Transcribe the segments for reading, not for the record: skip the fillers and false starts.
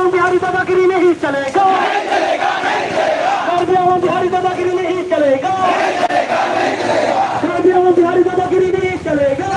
एवं बिहारी दादागिरी नहीं चलेगा, कर्ज एवं बिहारी दादागिरी नहीं चलेगा, कर्ज एवं बिहारी दादागिरी नहीं चलेगा।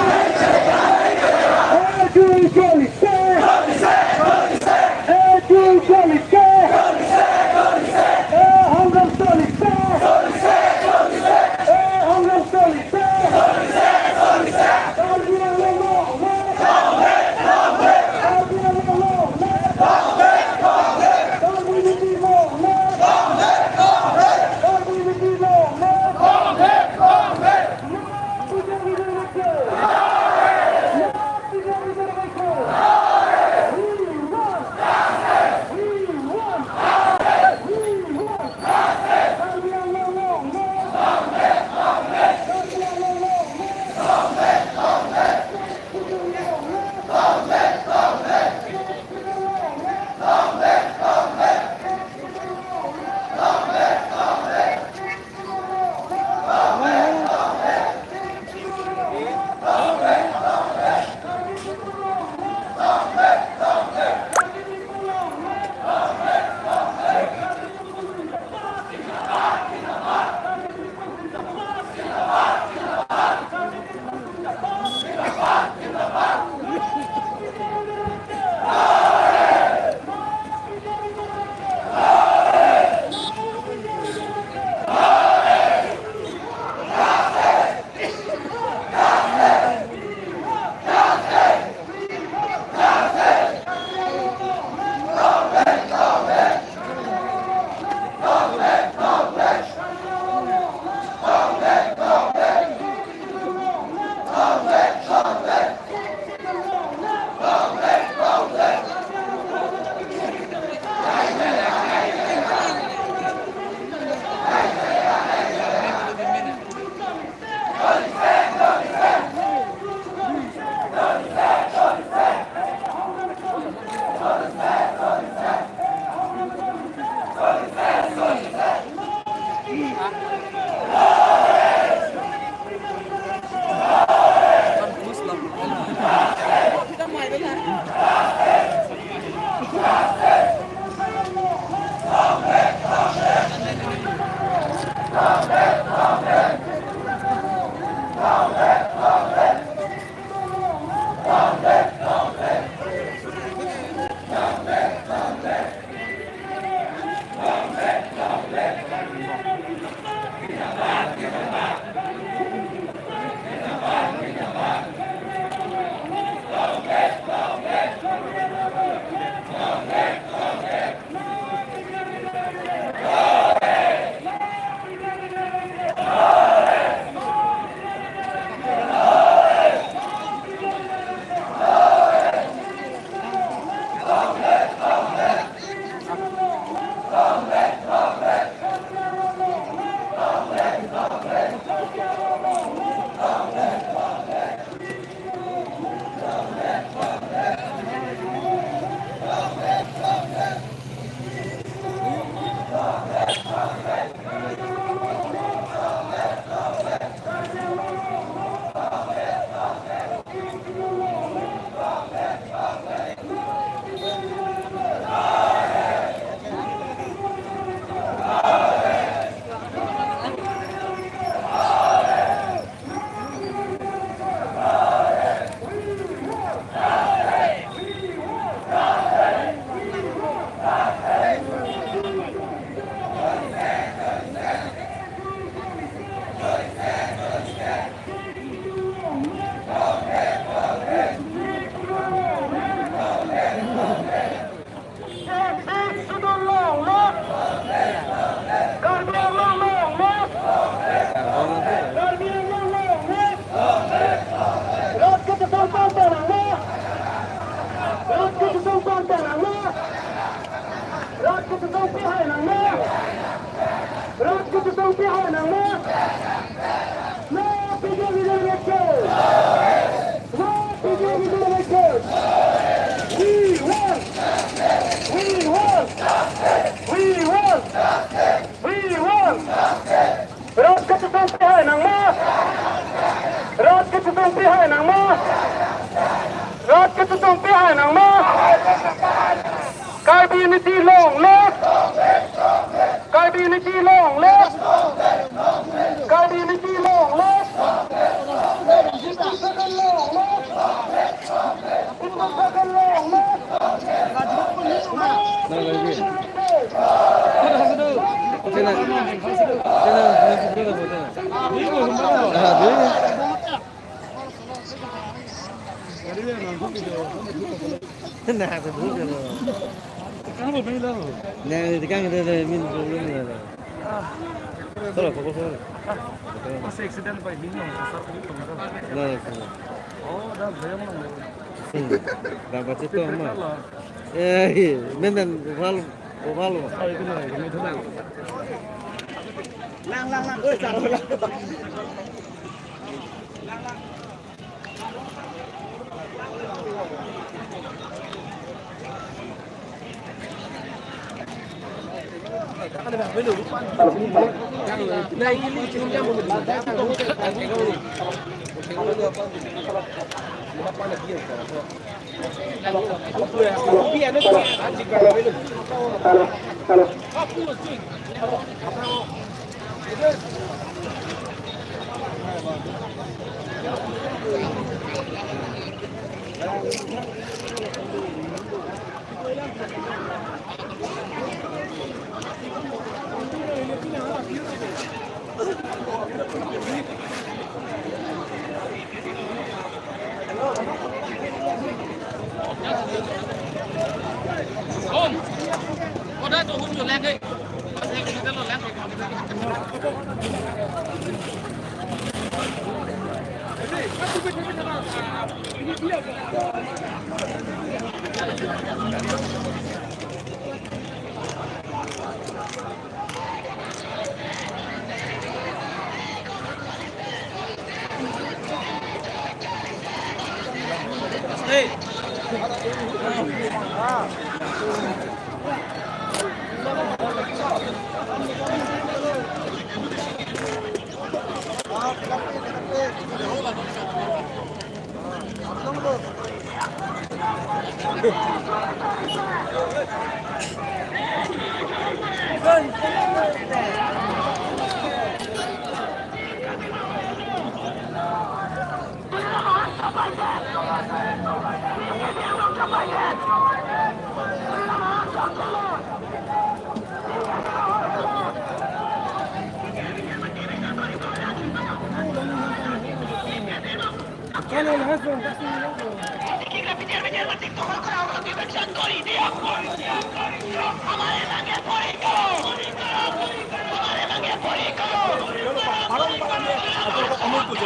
unity long live! Karbi unity long live! Karbi unity long live! Hindu Sagan long live! Hindu Sagan long live! Nah, tôi biết rồi. Căng một bên đâu? Nè, thì căng cái đây mình cũng lên rồi. Sao rồi, có sao rồi? Mas accident by me no kasar ko ito mo. Nah, Oh, da bayam mo. dapat itu mah. Eh, memang oval. Ay ko na, gamit na. Lang, oi, saro lang.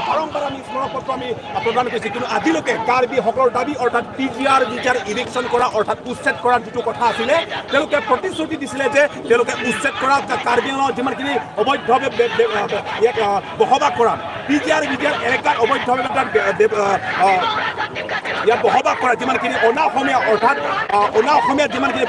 বাৰম্বাৰ আমি স্মৰণপত্ৰ আমি প্ৰদান কৰিছোঁ, কিন্তু আজিলৈকে কাৰ্বিসকলৰ দাবী অৰ্থাৎ PGR যিটো ইলেকশ্যন কৰা অৰ্থাৎ উচ্ছেদ কৰাৰ যিটো কথা আছিলে, তেওঁলোকে প্ৰতিশ্ৰুতি দিছিলে যে তেওঁলোকে উচ্ছেদ কৰা কাৰ্বি আংলঙৰ যিমানখিনি অবৈধভাৱে ইয়াক বসবাস কৰা PGR এলেকাত অবৈধভাৱে ইয়াত বসবাস কৰা যিমানখিনি অনাঅসমীয়া অৰ্থাৎ অনাঅসমীয়া যিমানখিনি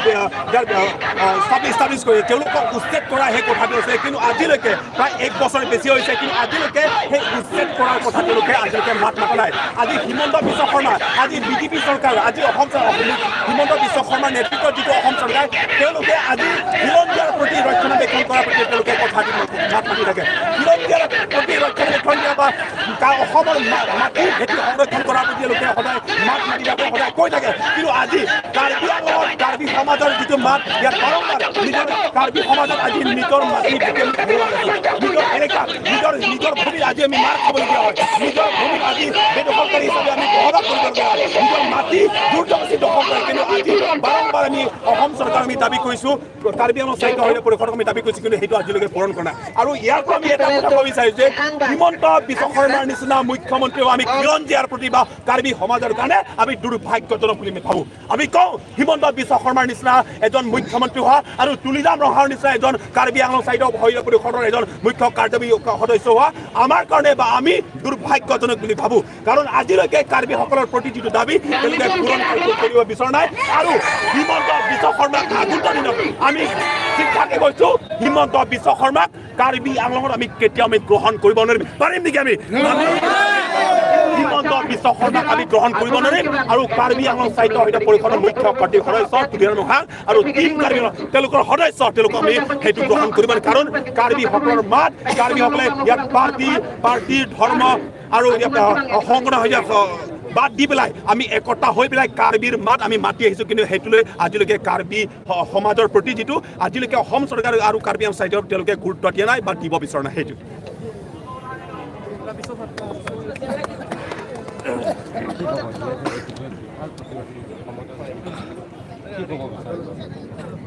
ইষ্টাব্লিছ কৰি তেওঁলোকক উচ্ছেদ কৰা সেই কথাটো আছে। কিন্তু আজিলৈকে প্ৰায় 1 বছৰ বেছি হৈছে, কিন্তু আজিলৈকে সেই উচ্ছেদ কৰাৰ কথা তেওঁলোকে আজিলৈকে মাত মাতা নাই। আজি হিমন্ত বিশ্ব শৰ্মা, আজি BJP চৰকাৰ, আজি হিমন্ত বিশ্ব শৰ্মাৰ নেতৃত্বত যিটো অসম চৰকাৰ, তেওঁলোকে আজি খিলঞ্জীয়াৰ প্ৰতি ৰক্ষণাবেক্ষণ কৰাৰ প্ৰতি তেওঁলোকে কথা মাত মাতি থাকে। খিলঞ্জীয়াৰ প্ৰতি ৰক্ষণাবেক্ষণ দিয়া বা অসমৰ মাটি ভেটি সংৰক্ষণ কৰাৰ প্ৰতি তেওঁলোকে সদায় মাত মাতি থাকে, সদায় কৈ থাকে। কিন্তু আজি কাৰ্বি আংলঙৰ কাৰ্বি সমাজৰ যিটো মাত ইয়াত বাৰম্বাৰ নিজৰ কাৰ্বি সমাজত আজি নিজৰ মাটি নিজৰ এলেকাত নিজৰ ভূমি আজি আমি মাৰ খাবলগীয়া হয়, নিজৰ ভূমি আজি বেদখলকাৰী হিচাপে আমি বসবাস কৰিবলগীয়া হয়, নিজৰ মাটি দুৰ্দৰ্শী দখল কৰে। কিন্তু আজি বাৰম্বাৰ আমি অসম চৰকাৰ আমি দাবী কৰিছোঁ, কাৰ্বি আংলং চাহিদা হৈ পৰিষদক আমি দাবী কৰিছোঁ, কিন্তু সেইটো আজিলৈকে পূৰণ কৰা নাই। আৰু ইয়াৰ পৰা আমি এটা কথা ক'ব বিচাৰিছোঁ যে হিমন্ত বিশ্ব শৰ্মাৰ নিচিনা মুখ্যমন্ত্ৰীও আমি খিলঞ্জীয়াৰ প্ৰতি বা কাৰ্বি সমাজৰ কাৰণে আমি দুৰ্ভাগ্যজনক বুলি আমি ভাবোঁ। আমি কওঁ হিমন্ত বিশ্ব শৰ্মাৰ নিচিনা এজন মুখ্যমন্ত্ৰী হোৱা আৰু তুলিৰাম ৰহাৰ নিচিনা এজন কাৰ্বি আংলং চাহিদা হৈ পৰিষদৰ এজন মুখ্য কাৰ্যবাহী সদস্য হোৱা আমাৰ কাৰণে বা আমি দুৰ্ভাগ্যজনক বুলি ভাবোঁ। কাৰণ আজিলৈকে কাৰ্বিসকলৰ প্ৰতি যিটো দাবী তেওঁলোকে পূৰণ কৰিব বিচৰা নাই। আৰু হিমন্ত বিশ্ব শৰ্মাক আগন্তুক দিনত আমি শিক্ষাকে কৈছোঁ, হিমন্ত বিশ্ব শৰ্মাক কাৰ্বি আংলঙত আমি কেতিয়াও আমি গ্ৰহণ কৰিব নোৱাৰিম। পাৰিম নেকি আমি? হিমন্ত হিমন্ত বিশ্ব শৰ্মাক আমি গ্ৰহণ কৰিব নোৱাৰিম আৰু কাৰ্বি আংলং সাহিত্য সৈতে পৰিষদৰ মুখ্য পাৰ্টীৰ সদস্য তুলিয়াৰ মুখাং আৰু টিম কাৰ্বি তেওঁলোকৰ সদস্য তেওঁলোকক আমি সেইটো গ্ৰহণ কৰিব কাৰণ কাৰ্বিসকলৰ মাত কাৰ্বিসকলে ইয়াত পাৰ্টি ধৰ্ম আৰু সংগঠন হৈ বাদ দি পেলাই আমি একতা হৈ পেলাই কাৰ্বিৰ মাত আমি মাতি আহিছোঁ কিন্তু সেইটোলৈ আজিলৈকে কাৰ্বি সমাজৰ প্ৰতি যিটো আজিলৈকে অসম চৰকাৰ আৰু কাৰ্বি আংলং সাহিত্যত তেওঁলোকে গুৰুত্ব দিয়া নাই বা দিব বিচৰা নাই সেইটো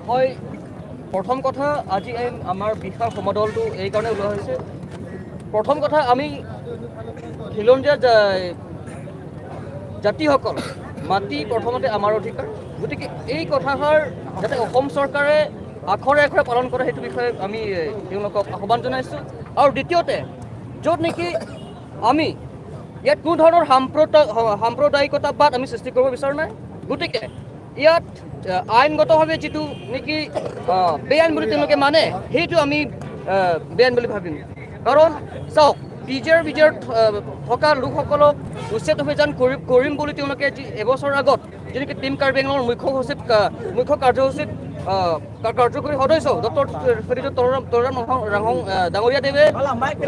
হয় প্ৰথম কথা আজি আমাৰ বিশাল সমদলটো এই কাৰণে ওলোৱা হৈছে প্ৰথম কথা আমি খিলঞ্জীয়া জাতিসকল মাটি প্ৰথমতে আমাৰ অধিকাৰ গতিকে এই কথাষাৰ যাতে অসম চৰকাৰে আখৰে আখৰে পালন কৰে সেইটো বিষয়ে আমি তেওঁলোকক আহ্বান জনাইছোঁ আৰু দ্বিতীয়তে য'ত নেকি আমি ইয়াত কোনো ধৰণৰ সাম্প্ৰদায়িকতাবাদ আমি সৃষ্টি কৰিব বিচৰা নাই গতিকে ইয়াত আইনগতভাৱে যিটো নেকি বেআইন বুলি তেওঁলোকে মানে সেইটো আমি বেআইন বুলি ভাবিম কাৰণ চাওক বিজেৰ থকা লোকসকলক উচ্ছেদ অভিযান কৰিম বুলি তেওঁলোকে এবছৰ আগত যেনেকৈ টিম কাৰ্বি আংলঙৰ মুখ্য কাৰ্যসূচীত কাৰ্যকৰী সদস্য ডক্টৰ তৰুৰাম ৰাংহং ডাঙৰীয়াদেৱে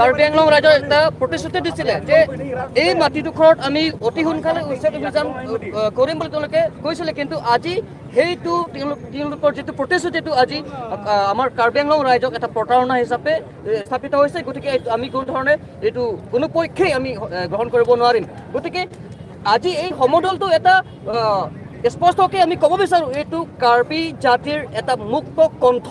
কাৰ্বি আংলং ৰাইজৰ এটা প্ৰতিশ্ৰুতি দিছিলে যে এই মাটিডোখৰত আমি অতি সোনকালে উচ্ছেদ অভিযান কৰিম বুলি তেওঁলোকে কৈছিলে কিন্তু আজি সেইটো তেওঁলোকৰ যিটো প্ৰতিশ্ৰুতিটো আজি আমাৰ কাৰ্বি আংলং ৰাইজক এটা প্ৰতাৰণা হিচাপে স্থাপিত হৈছে গতিকে আমি কোনো ধৰণে এইটো কোনো পক্ষেই আমি গ্ৰহণ কৰিব নোৱাৰিম গতিকে আজি এই সমদলটো এটা স্পষ্টকৈ আমি ক'ব বিচাৰোঁ এইটো কাৰ্বি জাতিৰ এটা মুক্ত কণ্ঠ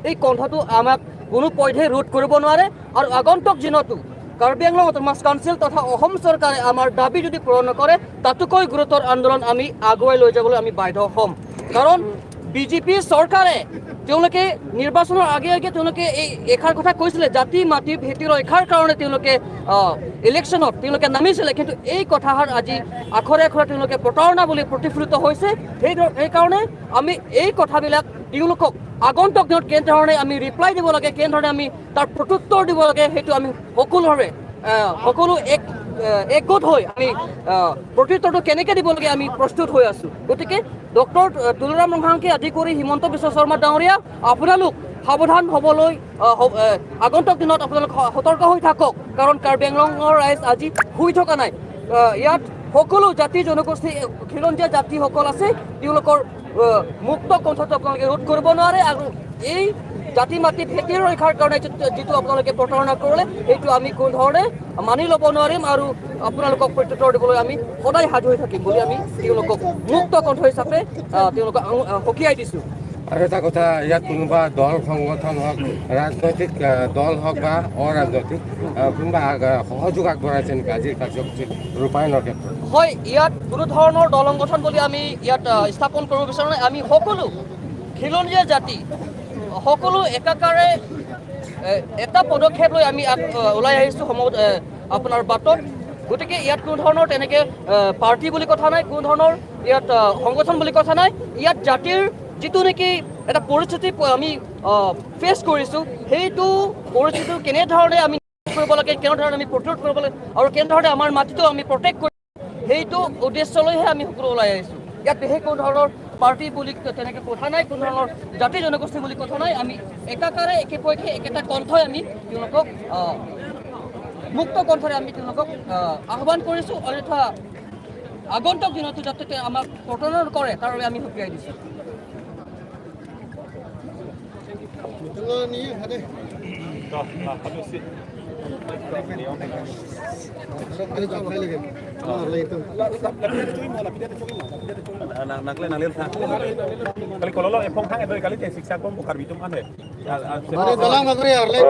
এই কণ্ঠটো আমাক কোনো পধ্যেই ৰোধ কৰিব নোৱাৰে আৰু আগন্তুক দিনতো কাৰ্বি আংলং অট'নমাছ কাউন্সিল তথা অসম চৰকাৰে আমাৰ দাবী যদি পূৰণ নকৰে তাতোকৈ গুৰুতৰ আন্দোলন আমি আগুৱাই লৈ যাবলৈ আমি বাধ্য হ'ম কাৰণ বিজেপি চৰকাৰে তেওঁলোকে নিৰ্বাচনৰ আগে তেওঁলোকে এষাৰ কথা কৈছিলে জাতি মাটি ভেটি ৰক্ষাৰ কাৰণে তেওঁলোকে ইলেকশ্যনত তেওঁলোকে নামিছিলে কিন্তু এই কথাষাৰ আজি আখৰে আখৰে তেওঁলোকে প্ৰতাৰণা বুলি প্ৰতিফলিত হৈছে সেইকাৰণে আমি এই কথাবিলাক তেওঁলোকক আগন্তুক দিনত কেনেধৰণে আমি ৰিপ্লাই দিব লাগে কেনেধৰণে আমি তাৰ প্ৰত্যুত্তৰ দিব লাগে সেইটো আমি সকলো একগোট হৈ আমি প্ৰত্যুত্তৰটো কেনেকৈ দিব লাগে আমি প্ৰস্তুত হৈ আছোঁ গতিকে ডক্টৰ তুলৰাম ৰাংহাংকে আদি কৰি হিমন্ত বিশ্ব শৰ্মা ডাঙৰীয়া আপোনালোক সাৱধান হ'বলৈ আগন্তুক দিনত আপোনালোক সতৰ্ক হৈ থাকক কাৰণ কাৰ্বি আংলঙৰ ৰাইজ আজি শুই থকা নাই ইয়াত সকলো জাতি জনগোষ্ঠী খিলঞ্জীয়া জাতিসকল আছে তেওঁলোকৰ মুক্ত কণ্ঠটো আপোনালোকে ৰোধ কৰিব নোৱাৰে আৰু এই জাতি মাটি ভেটিৰ ৰক্ষাৰ কাৰণে যিটো আপোনালোকে প্ৰতাৰণা কৰিলে সেইটো আমি কোনো ধৰণে মানি ল'ব নোৱাৰিম আৰু আপোনালোকক প্ৰত্যুত্তৰ দিবলৈ আমি সদায় সাজু হৈ থাকিম বুলি আমি তেওঁলোকক মুক্ত কণ্ঠ হিচাপে তেওঁলোকক সকীয়াই দিছোঁ আৰু এটা কথা ইয়াত কোনোবা দল সংগঠন হওক ৰাজনৈতিক দল হওক বা অৰাজনৈতিক কোনোবা সহযোগ আগবঢ়াইছে নেকি আজিৰ কাৰ্যসূচী ৰূপায়ণৰ ক্ষেত্ৰত হয় ইয়াত কোনো ধৰণৰ দল সংগঠন বুলি আমি ইয়াত স্থাপন কৰিব বিচাৰোঁ নাই আমি সকলো খিলঞ্জীয়া জাতি সকলো একাকাৰে এটা পদক্ষেপ লৈ আমি ওলাই আহিছোঁ আপোনাৰ বাটত গতিকে ইয়াত কোনো ধৰণৰ তেনেকৈ পাৰ্টি বুলি কথা নাই কোনো ধৰণৰ ইয়াত সংগঠন বুলি কথা নাই ইয়াত জাতিৰ যিটো নেকি এটা পৰিস্থিতি আমি ফেচ কৰিছোঁ সেইটো পৰিস্থিতি কেনেধৰণে আমি কৰিব লাগে কেনেধৰণে আমি প্ৰতিৰোধ কৰিব লাগে আৰু কেনেধৰণে আমাৰ মাটিটো আমি প্ৰটেক্ট কৰিব সেইটো উদ্দেশ্যলৈহে আমি সকলো ওলাই আহিছোঁ ইয়াত বিশেষ কোনো ধৰণৰ পাৰ্টি বুলি তেনেকৈ কথা নাই কোনো ধৰণৰ জাতি জনগোষ্ঠী বুলি কথা নাই আমি একাকাৰে একেপক্ষে একেটা কণ্ঠই আমি তেওঁলোকক মুক্ত কণ্ঠৰে আমি তেওঁলোকক আহ্বান কৰিছোঁ অন্যথা আগন্তুক দিনতো যাতে আমাক প্ৰতাৰণা কৰে তাৰ বাবে আমি সকীয়াই দিছোঁ Kali kalau lo epong hang itu kali siksa kom bukar bitum ane. Dalam magri arle.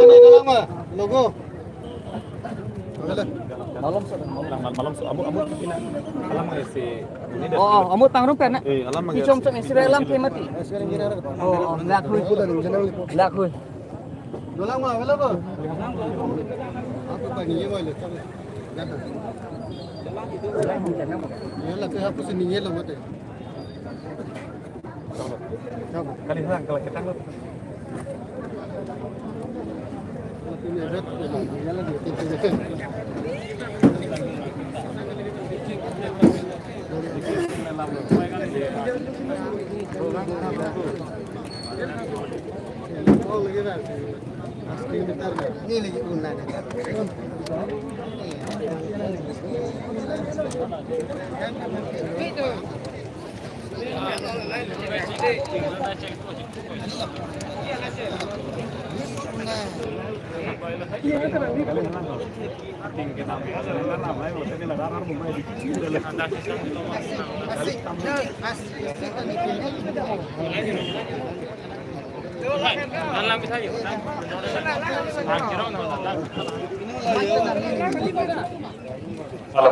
Dalam logo. Amut pangrum kan? Kicom cem Israelam kemati. Lak hui. Dalam mah, apa? Apa pagi ye boleh. Ye lah tu apa sini ye lo mate. Kali hang kalau kita Ini lagi guna.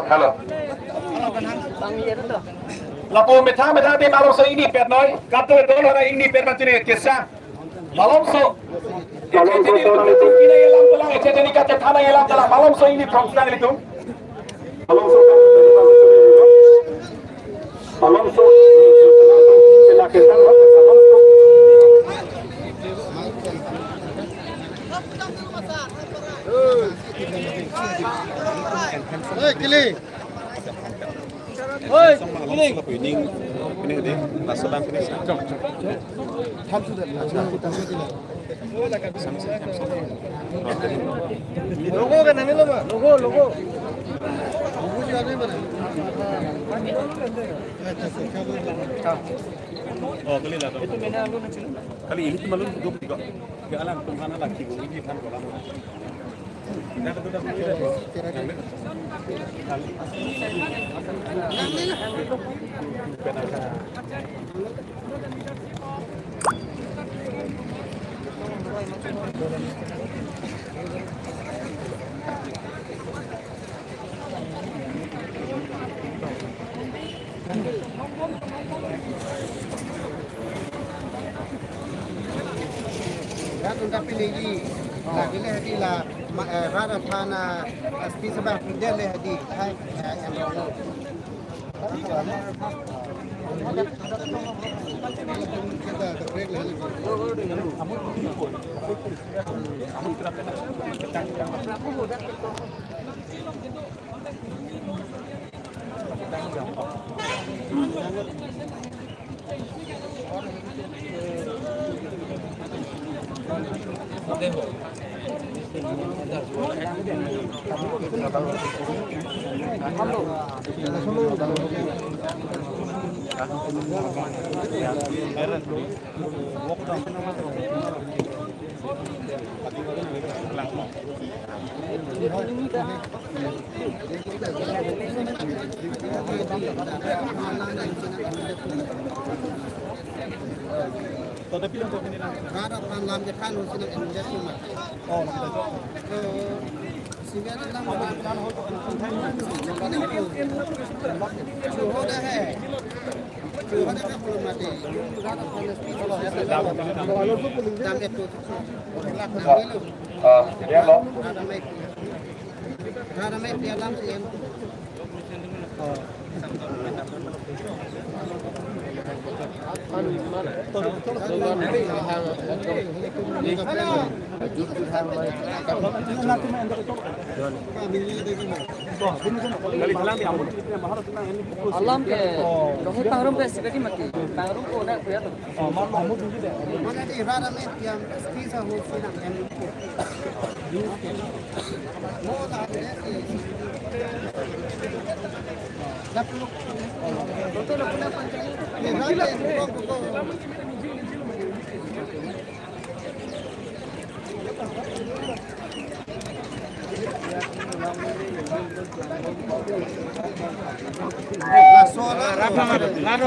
Halo. Lapo meta di malam so ini pet noy, kato dolar ini pet macam ni kisah. Malam so, ini orang itu kini elam telah, ini kata tanah elam telah. Malam so ini program itu. Malam so, sila kisah. Oi, Kili. Logo kan ini loh, logo. Logo juga ni mana? Oh, kali lah. Itu mana lu nak cakap? Kali ini tu malu duduk juga. Ke alam Tuhan Allah kibu ini kan kolam. Dah betul. Untuk pilih lagi le hadi la rada thana aspi sabah dia le hadi hai enroll Tapi untuk ini lah. Rada lam je kan usin enje cuma. Oh, kita jawab. Sehingga dalam Chuho dah hai. Chuho dah kan belum mati. Rada panas dam itu. Ya lo. Rada mai dia lam sien. Alam ke, rohe pangrum ke sikati mati, pangrum ko na kuya to. Mana di rada mai dia spisa ho sina en. Mo ta de. Laplo. Betul nak pula pancai. Ni rada ko.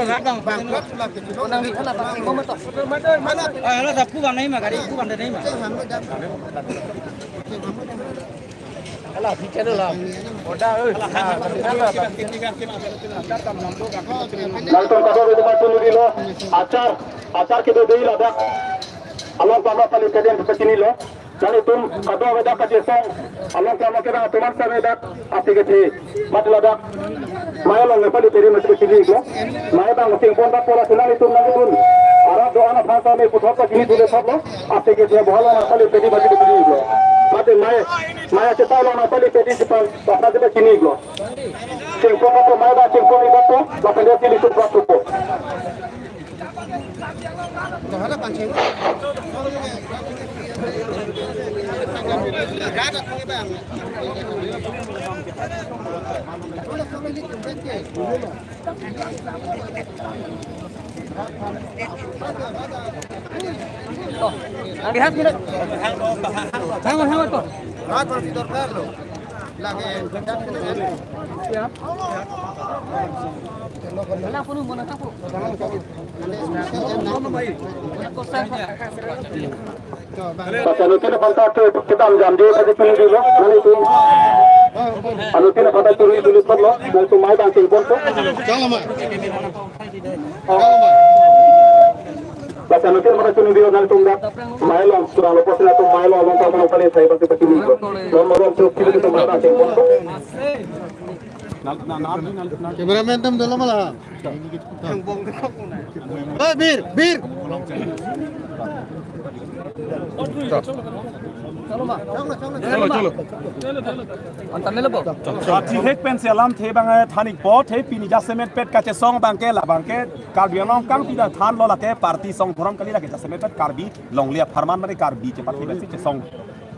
Radang bangkot lah kita. Nang di sana pang mo to. Mana? Ala sapu kan nahi ma gari ku kan nahi ma. Alah bicara lah. Nalton kado itu macam ni lo. Acar kita deh lah dah. Allah paling kalian seperti ni lo. Jadi tum kado ada kerja song. Allah kira tuman sana dah. Asik ke? Mati lah dah. Maya lo ngepali teri macam sini lo. Maya bang sing pon tak pola senang itu nanti pun. Arah doana phasa me puthota kini dule sablo ate ke dia bohala na kali pedi bagi kini glo mate maya cetalo na kali pedi sipal bapna de kini glo singko ko maya singko ni bato bapna de kini tu prato ko Ada pancing. Ada kami bang. Oh, lihat kita. Hangat kok. Raat masih dorkar lo. Lagi. Siap. Mana pun mana tahu. Anutin phanta kita jam dia tadi kini dulu nanti tu anutin phanta tu dulu sablo nanti mai bang singko tu Jangan mak. Basta anutin phanta tu dulu nanti tumda mai long surang lepas na tu mai long abang kau kali saya bagi kini glo nomor tu kini tu mai bang singko tu Cameraman tam dalam malah. Bir. Chalo ma. Chalo. Antar le bo. Thik pen selam the bang thanik po the pini jasemet pet kache song bangke la bangke karbi long kang pida than lo la ke party song thoram kali la ke jasemet pet karbi long lia farman mari karbi che party besi che song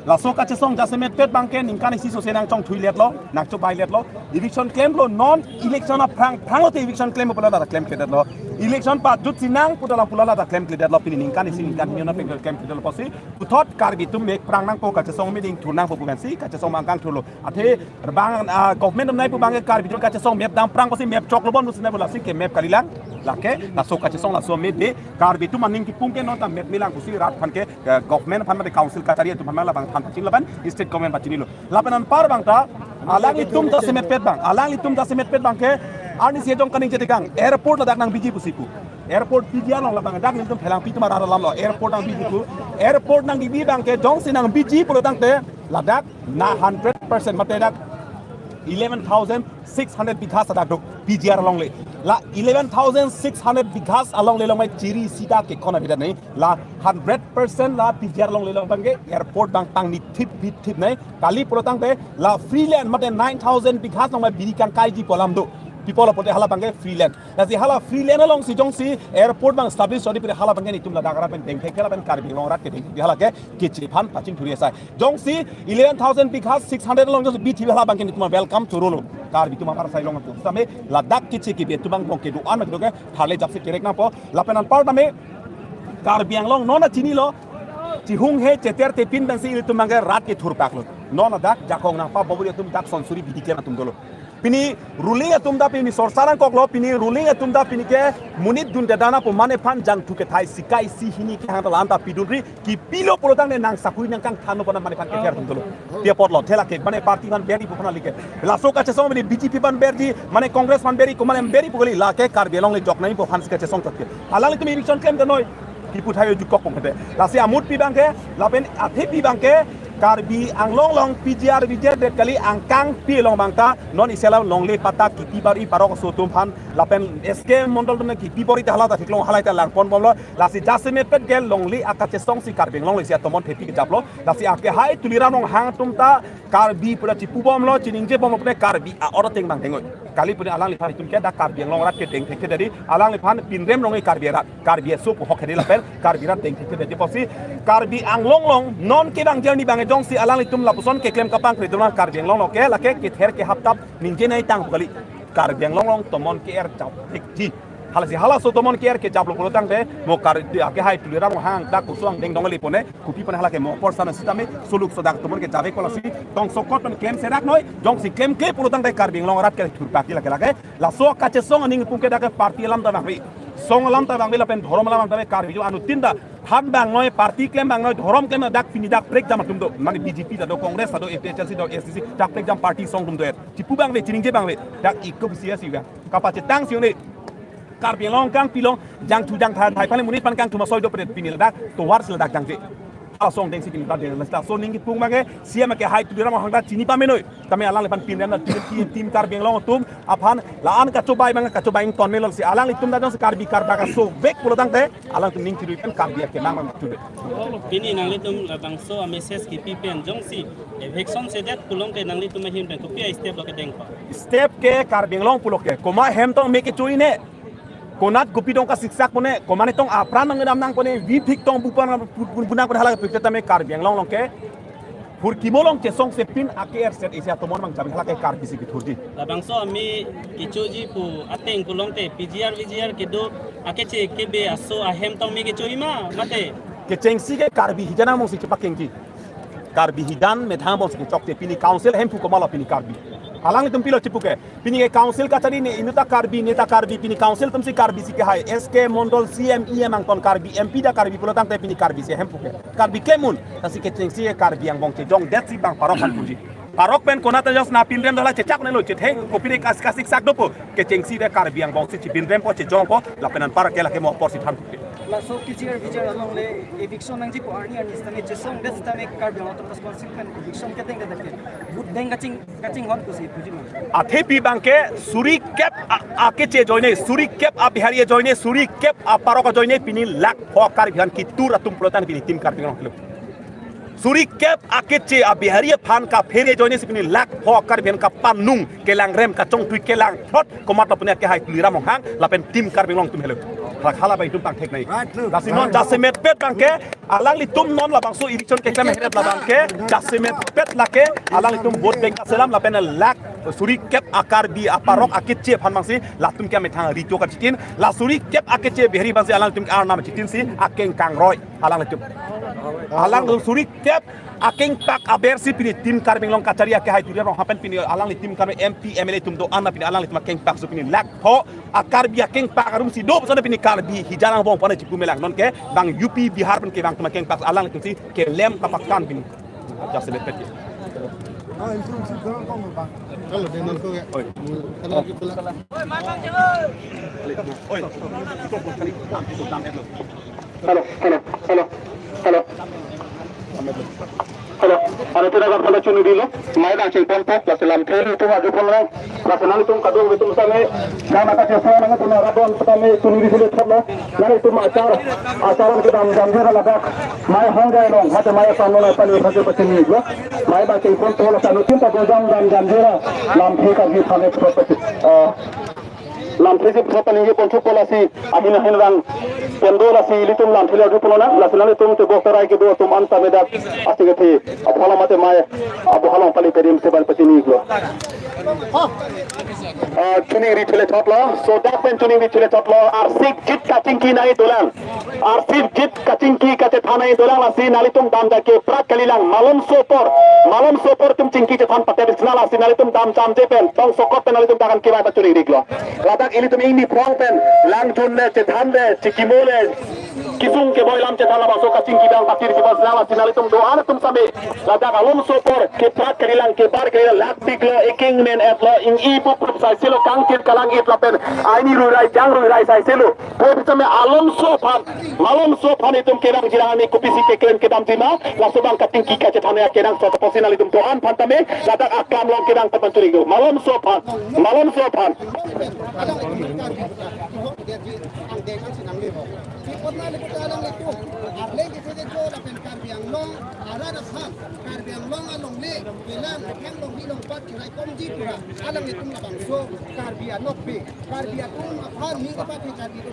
la so kache song jasemet pet bangke ningkan isi so senang chong thui let lo nak cho bai let lo eviction claim lo non election of phang lo te eviction claim pula la claim ke lo election pa jut sinang pudala pula la claim ke lo pini ningkan isi ningkan miona pe claim ke lo posi uthot karbi tum mek prang nang po kache song meeting thunang po bukan si kache song mangkang thulo athe bang government nai pu bang karbi jut kache song map dang prang posi map chok lo bon usne bola si ke map kalilang lake la so kache song la so me de karbi tu maning ki pung ke no ta map milang kusi rat phan ke government phan ma council ka tari tu phan la bang phan paching laban state government pachini lo lapanan par bang ta alang itum ta semet pet bang alang itum ta semet pet bang ke ani se jong kaning jete kang airport la dak nang biji pusiku airport biji long la bang dak nim tum phelang pi tu mara lam lo airport nang biji ku airport nang bi bang ke jong sinang biji pulo tang te la dak na 100% mate dak 11,600 bighas adak dok PGR along le la 11,600 bighas along le long mai chiri sida ke kona bida nei la 100% la PGR along le long bangge airport bang tang ni tip nei kali pulo tang te la freeland mate 9,000 bighas long mai biri kan kai ji polam do people apote hala bangge freeland la si hala freeland along si jong si airport bang establish sori pire hala bangge ni tum la dagara pen teng thekela pen karbi long rat ke ding hala ke chri phan paching thuri sai jong si 11,000 bighas 600 along just bi hala bangge ni tum welcome to rolo karbi tum par sai long tu same ladakh kichi ki be tumang bong ke du an ma ke thale japse kerek na po lapenan par tame karbi anglong nona chini lo chi hung he cheter te pin bang si tum bangge rat ke thur pak lo nona dak jakong na pa boburi tum dak sonsuri bi ke na tum dolo pini ruling atum da pini sorsaran koklo pini ruling atum da pini ke munit dun de dana po mane phan jang thuke thai sikai si hini ke handa lanta pidunri ki pilo polotang ne nang sakui nang kang thano pana mane phan ke ker dolo dia potlo thela ke mane party man beri pona like la so ka chesom ni BJP ban berji mane congress man beri ko mane beri pogoli la ke kar belong le jok nai po phan ska chesom tak halal tumi election claim de noi ki puthayo ju kok pongte la si amut pi bangke la pen athe pi bangke karbi ang long PGR vijer det kali angkang pi long bangta non isela long le pata ki pi bari parok so tum phan lapen SK mondol tone ki pi bori ta hala ta thiklong halai ta lang pon bomlo lasi jasime pet gel long li akache song si karbi long le sia tomon thepi ke japlo lasi ake hai tulira nong hang tum ta karbi pura chi pubom lo chining je bom pune karbi a oroteng bang tengoi kali pune alang li phan tum ke da karbi long rat ke teng thek dari alang li phan pinrem long e karbi rat karbi sup hok hedi lapen karbi rat teng thek dari posi karbi ang long non ke bang jerni bang jong si alang litum lapuson ke klem kapang kredona karbiang long ke la ke ther ke haptap ningje nai tang kali karbiang long tomon ke er chap thikji halasi hala so tomon ke er ke chap lo tang de mo kar ake hai tulira mo hang da kusuang deng dongali pone kupi pone hala ke mo por sana sitame suluk sodak tomon ke jabe kolasi tong sokot pon klem serak noi jong si klem ke pulo tang de karbiang long rat ke thurpaki la ke la so kache song ning pung ke da ke party lam da bang song lam ta bang la pen dhorom lam ta karbi jo anu tinda than bang noi party claim bang noi dhorom claim dak fini dak break jam tum do mani BJP da do congress da do FHLC da SCC dak break jam party song tum do tipu bang we chining je bang we dak ikko bisia siga kapace tang sione karbi long kang pilong jang tu jang thai phale munit pan kang tu ma soi do pret pinil dak to war sil dak jang je asong deng sikin ta de la so ning ki pung mange siam ke hai tu dira ma hang da chini pa menoi tame alang le pan pin na tim kar benglong tum aphan la an ka chobai mang ka chobai ton melol si alang litum da jong kar bi kar ba ka so bek pulo tang te alang tu ning ki ruikan kar bi ke mang tu de Pini nang litum labang so a message ki pipen jong si eviction se det pulong ke nang litum him pe kopia step lo ke deng pa step ke kar benglong pulo ke koma hem tong me ke chui ne konat gupi dong ka siksak pone komane tong apran nang dam nang pone vi thik tong bupan bunang ko hala pe tame kar benglong long ke pur kimolong che song se pin aker set isia tomon mang jam hala ke kar bisi ki thurdi labang so ami kichoji pu ateng pulong te PGR ke do akeche ke be aso a hem tong me ke choi ma mate ke chengsi ke kar bi hijana mong si chapakeng ki kar bi hidan me thang bong si chok te pini council hem pu ko mala pini kar bi alang tum pilo chipuke pini ke council ka chari ne inuta karbi neta karbi pini council tum si karbi si ke hai SK mondol CME mang ton karbi MP da karbi pulo tang te pini karbi si hempuke karbi kemun tasi ke tengsi ke karbi yang bong che jong det si bang parok han puji parok pen konata jos na pinrem dola che chak ne lo che theng ko pini kas kasik sak dopo ke tengsi de karbi yang bong si pinrem po che jong po la penan parak ke la ke mo por si than puke la so kichir vichar along le eviction nang ji ko arni arni stame che song des tame kar bi to responsible kan eviction ke teng da ke bud deng kaching hon ko si puji ma athepi bangke suri kep ake che joine suri kep a bihari joine suri kep a parok joine pini lak hokar bihan ki tur atum protan pini tim kar pingong kilo suri kep ake che a bihari phan ka fere joine pini lak hokar bihan ka panung kelang rem ka chong tui kelang thot komata punya ke hai tulira mong hang lapen tim kar pingong tum helo rakhala bai tum tang thek nai dasinon jasemet pet bangke alang li tum non labang so irichon ke tam heret labang ke jasemet pet lake alang li tum bot beng selam lapen lak suri kep akar bi aparok akitche phan mangsi latum kya methang rito ka chitin la suri kep akitche behri bangsi alang tum ar nam chitin si akeng kangroi alang li tum alang suri kep akeng pak abersi pini tim karbing long kacaria ke hai turia rong hapen pini alang li tim karbing MP MLA tum do anna pini alang li tum akeng pak so pini lak ho akar bi akeng pak arum si do so pini karbi hijarang bong pone chipu melang non ke bang UP Bihar pen ke bang tum akeng pak alang li tum si ke lem kapakan pini jase lepet kalau dengan ko ya kalau gitu lah oi Halo, ano tinaga pala chunu dilo? May na ching pompo, kasi lamtel ito adu pala. Kasi nang itong kadung ito masame, na nakatiyasa na ito na radon patame chunu dilo thabla. Na ito acharan ke dam jamjera lagak. May hangay long, mate may pano na pali phase pachini niglo. May ba ching pompo la sanu tinta gojam dam jamjera lamte ka gi thane property. Lampresi propalingi poncho polasi ahina hinrang pendola si litum lamphila du polona lasinale tum te boktarai ke do tum anta medak asigati aphala mate mai abhalong pali perim se ban pachini glo tuning ritule topla so that when tuning ritule topla arsik jit kachingki nai dolan arsik jit kachingki kate thanai dolan lasi nalitum dam da ke prat kalilang malom sopor tum chingki te than patel sinala sinalitum dam cham je pen tong sokot penalitum dakan kirai ta tuning riglo ladak ini tum ingni prong pen lang tunne che thamde chikimole kisung ke boilam che thala baso kachingki dang patir ki basnala sinalitum do ana tum sabe ladak alom sopor ke prat kalilang ke bar kalilang lak biglo eking men atlo ing ibu pup sai selo kangkit kalang it lapen aini rurai jang rurai sai selo poi bitame malom sophan itum kerang jirani kopisi ke klen kedam tima la sobang kating ki ka che thane kerang so posinal itum to an phantame ladak akam long kerang papancuri go malom sophan alang itu labang so karbia nokbe karbia tu aphan ni ka pati jadi tu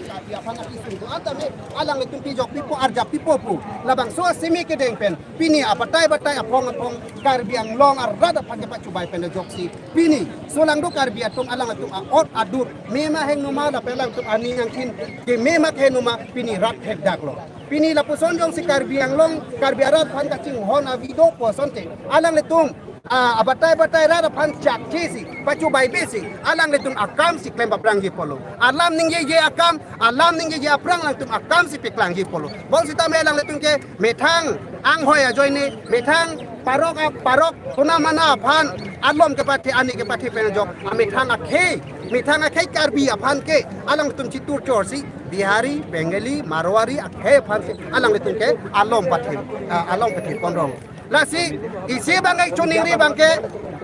karbia aphan aki sundu atame alang itu pijok pipo arja pipo pu labang so semi ke deng pen pini apatai apong karbia long arada pagi pacubai pen joksi pini so lang do karbia tum alang itu ot adur mema heng numa la pelang tu ani angkin ke mema ke numa pini rat hek daklo pini la puson jong si karbia long karbia rat phan kaching hona video posonte alang letung abatai rada pan cak cisi pacu bai besi alang letung akam si klem baprang gi polo alam ning ye akam alam ning ye aprang lang tum akam si piklang gi polo bol sita melang letung ke metang ang hoya joini metang parok tuna mana pan alom ke pati ani ke pati penjok metang akhe karbi aphan ke alang tum citur chorsi Bihari, Bengali, Marwari, Akhe Phansi, alang le tungke along pathir kondong. Lasi isi bangai chuningri bangke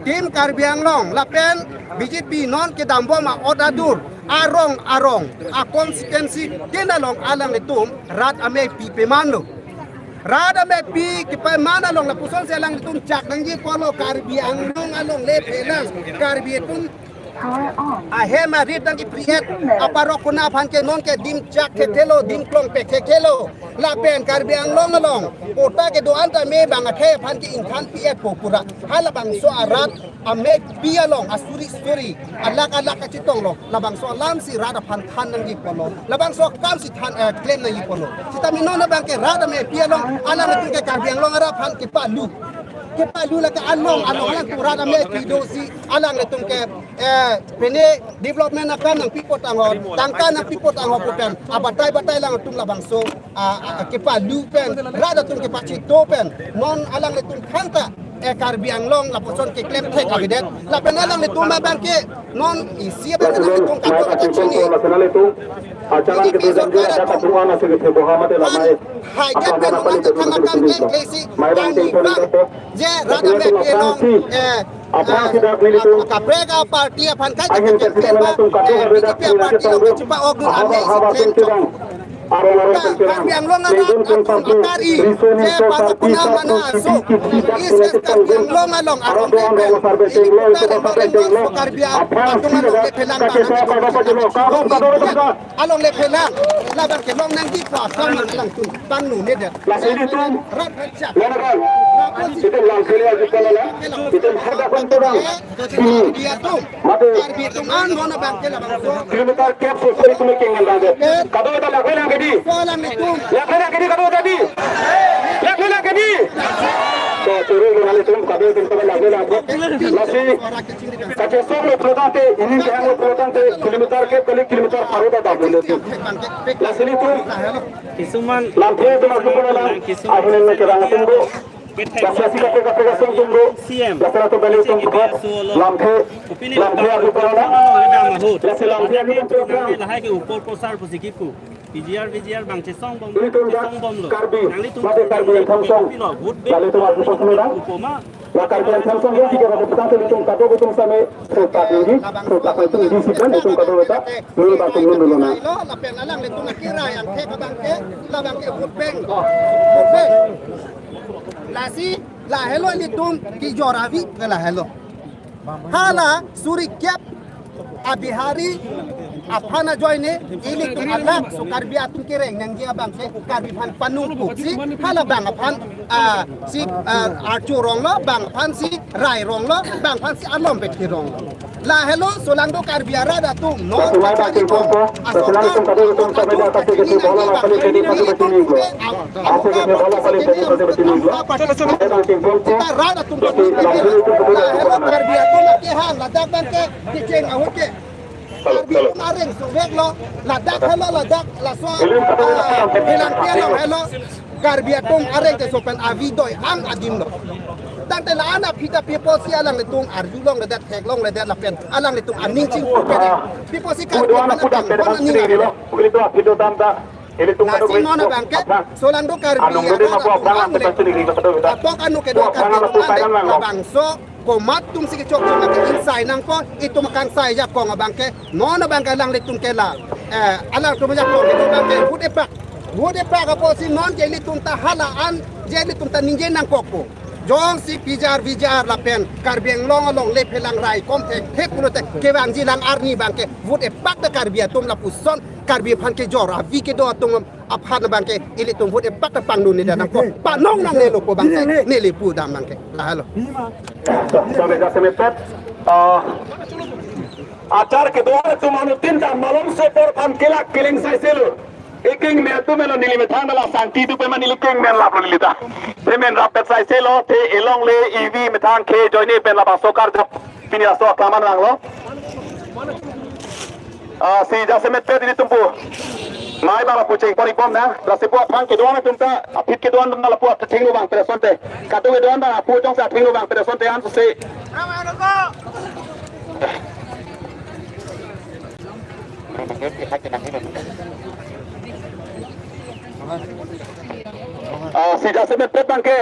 tim Karbi Anglong lapen BJP non ke dambo ma odadur arong a konsistensi tinalong alang le tum rat ame pipe mando. Rada me pi kipai mana long la puson se lang tum chak nang ji polo Karbi Anglong along le pelas Karbi tum ahema rit nang ipriet aparo kuna phan ke non ke dim chak ke telo dim klong pe ke kelo la pen Karbi Anglong along ota ke do anta me bang ke phan ke in khan pi et popura hala bang so arat ame pi along asuri story alak ka chitong lo la bang so lam si rada phan than nang ji polo la bang so kam si than claim nang ji polo kita mi non bang ke rada me pi along ala na ke Karbi Anglong ara phan ke pa lu la ka along lang tu rada me pi do si alang le tung ke pene development akan ng people tango tangka ng people tango pen abatay lang tung labang so kepa lupen rada tung kepa chito pen non alang letung kanta Karbi Anglong la poson ke klem tek agidet la penalang letung mabangke non isi ba letung kato ka chini acara kita jangan dapat ruang nasi kita Muhammad Lamai hajat pen non tangka kam ken klesi je rada me pelong apa sudah militu kaprega parti apan kai angin tersilang langsung kado parti long coba ogun ame klem Karbi Anglong along akari je pada kuna mana so is Karbi Anglong along arong Karbi Anglong le pelang along le pelang laban ke long nang di pa kam lang tun bang nu ne de la sini tu rat chak lanakan itu langsung aja kalau itu hadapan orang dia tu Karbi tu an gona bang ke labang so kilometer cap sosial itu making ngada kado dah lakukan lagi soalan itu lakukan lagi kado tadi lakukan lagi so turun dengan itu kado itu lagi masih kaca solo pelotante ini yang pelotante kilometer cap kali kilometer haruda dah boleh tu la sini tu কিছুমান lampu itu masuk ke dalam akhirnya kerana tunggu Kasih kita tunggu CM Kasih tu balik tunggu lampu aku kerana kasih lampu aku program লাহে কি উপর প্রচার পুজিকিপু পিজিআর বাংচে সং বম ini tu বম লো karbi নালি তুমি masih karbi yang Samsung ভোট lalu itu masuk ke dalam উপমা la karbi yang Samsung yang jika ada petang itu kado itu sampai serta tinggi serta itu disiplin itu kado itu dulu batung dulu na lo la pen alang le tu nakira yang ke bang ke la bang ke vote bank la si la hello li tum ki joravi ke la hello hala suri kep abihari apana joine ili tum alak so Karbi atum kireng nang dia bang se Karbi phan panung ku si hala bang phan si archu rong lo bang phan si rai rong lo bang phan si alom bet ki rong la hello solando Karbi ara da tum no Semua batin pompo setelah itu kado itu sampai di atas itu bola paling jadi satu bertinggi aku ke bola paling jadi satu bertinggi kita rada tum la hello Karbi atum ki hang la dak bang ke kiceng ahut ke Karbi kemarin sobek lo ladak hello ladak la so bilang piano hello Karbi atum areng ke sopen avidoy ang adim lo dan tela ana pita people si alang letung arjulong ledat heglong ledat la pen alang letung aning cing pede people si Karbi anak kuda pedagang sendiri lo begitu itu tanda ini tu kado nasi mana bangke solando Karbi anu gede mampu abang pedagang sendiri kado kita atok anu ke do Karbi bangso komat tum si kecok tum ke insai nang ko itu makan sai ja ko ngabangke nono bangke lang letung kela alang tum ja ko itu bangke bude pak apa si non jeli tum ta halaan jeli tum ta ninje nang koko jong si pijar la pen Karbi Anglong along le pelang rai komte he pulote ke bang jilang arni bangke bude pak de Karbi tum la puson Karbi phan ke jor avi ke do tum aphan bangke ili tum bude pak de pangnu ni dan ko pa nong nang le lo ko bangke ne le pu dam bangke la halo sampai dah semepet acar kedua itu manutin dan malam sepor pamkilak kiling saya selu iking me tu melo nili me thang la santi tu pe manili king men la nili ta te men rapet sai selo te elong le ev me thang ke joine pen la basokar jap pini aso klaman rang lo si ja semepet ini tumpu mai bala kucing pori pom na la sepo phang ke doan tumta apit ke doan na la pu thing bang presonte katu ke doan na pu jong sa thing bang presonte an se si Jasmine Pet bangke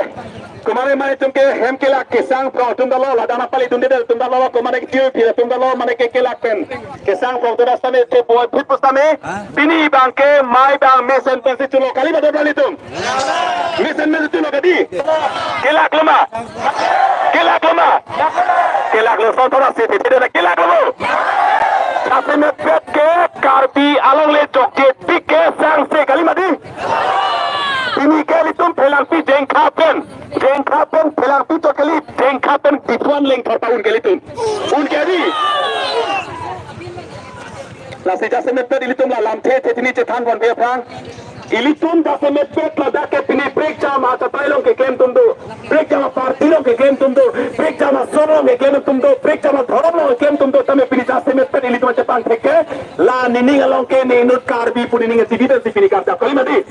kemarin mana tumke hem kelak kesang pro tum dalo la dana pali tum dedel tum dalo kemarin tiu pila tum dalo mana ke kelak pen kesang pro tu rastame te boy phit pustame bini bangke mai bang mesen pensi tulo kali badar bali tum mesen mesen tulo kadi kelak lama kelak lo son thoda se te kelak lo Jasmine Pet ke karbi along le jokje dike sang se kali madi ini kali tum pelampi jengkapen pelampi to kali jengkapen dituan leng tahun kali tum un kali la se Jasmine Pet ini tum la lamthe tini cethan bon be phang ili tum Jasmine Pet la da ke pini break jam ata tailong ke claim tum do break jam partilo ke claim tum do break jam soro ke claim tum do break jam dharam ke claim tum do tame pini Jasmine Pet ili tum cethan theke la nining along ke ne nut karbi puni ning tv te pini karta kali madi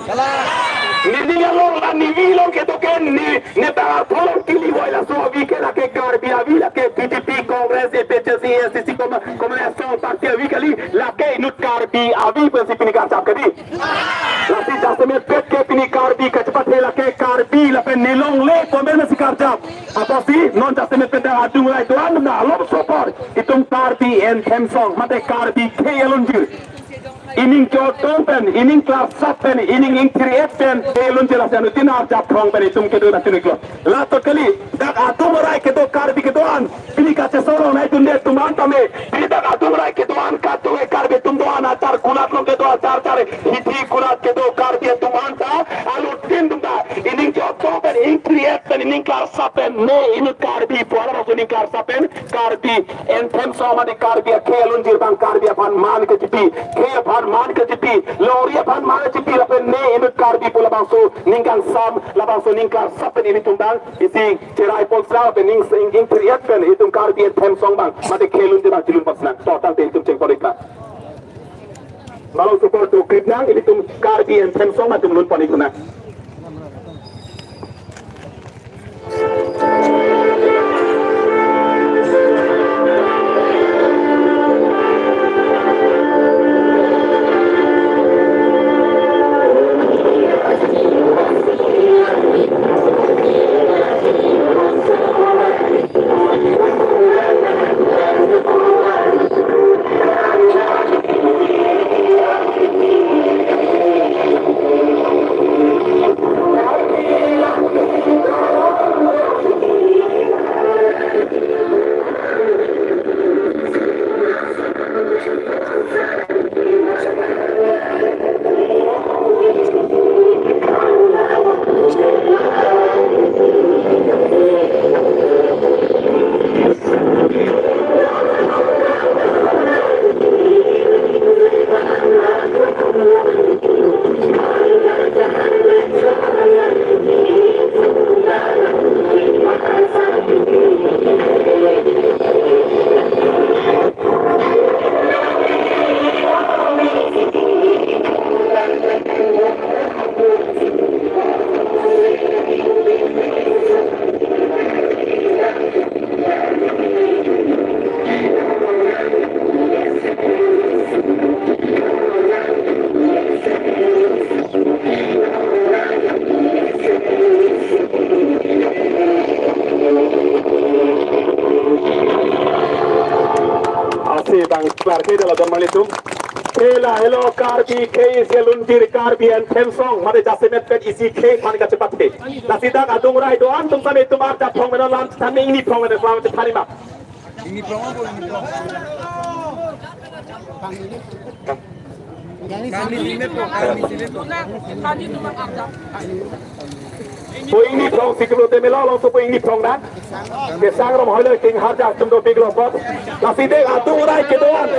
Nidigalong la nivilong ke token ni neta tholong kili voila so vi ke la ke karbi avi la ke PDP Congress PCC SCC Comunicação Parti avi kali la ke nut karbi avi pini karta kadi la si Jasmine Pet ke pini karbi kacepat la ke karbi la pe nilong le komen si karta apa si non Jasmine Pet adung lai tuan na lom support itung karbi en themsong mate karbi ke elunjir ining jotompen ining kelas sapen ining ingkrieten elun jelasan tinar jap prong pen itum kedo na tiniklo la to kali dak atum rai kedo karbi kedoan pili kace soro nai tunde tuman tame pili dak atum rai kedoan katu e karbi tum doan atar kulat lo kedo atar tare hiti kulat kedo karbi tuman ta alu tin dunda ining jotompen ingkrieten ining kelas sapen ne inu karbi pora so ining kelas sapen karbi entem so ma de karbi kelun jirbang karbi pan man ke tipi ke man ke tipi lori pan man ke tipi lapen ne imut karbi pula bangso ningkang sam la bangso ningkar sapen ini tumbang isi cerai polsra pen ning ing triat pen itung karbi them song bang mate khelun de tilum pasna total te itum ceng polikla malu support to kripnang ini tum karbi them song matum lun ponikuna Klar ke dala don malitum kela hello karbi ke selun dir karbi and them song mare Jasmine Pet isi ke pan ka cepat ke la sida adung rai do an tum same tumar ta phong mena lan tan ini phong mena selamat thari ma ini phong ko ini kami limit ko po ini phong siklo te mela lo so po ini phong dan ke sang rom hoile king harja tum do biglo pot la side adung rai ke doan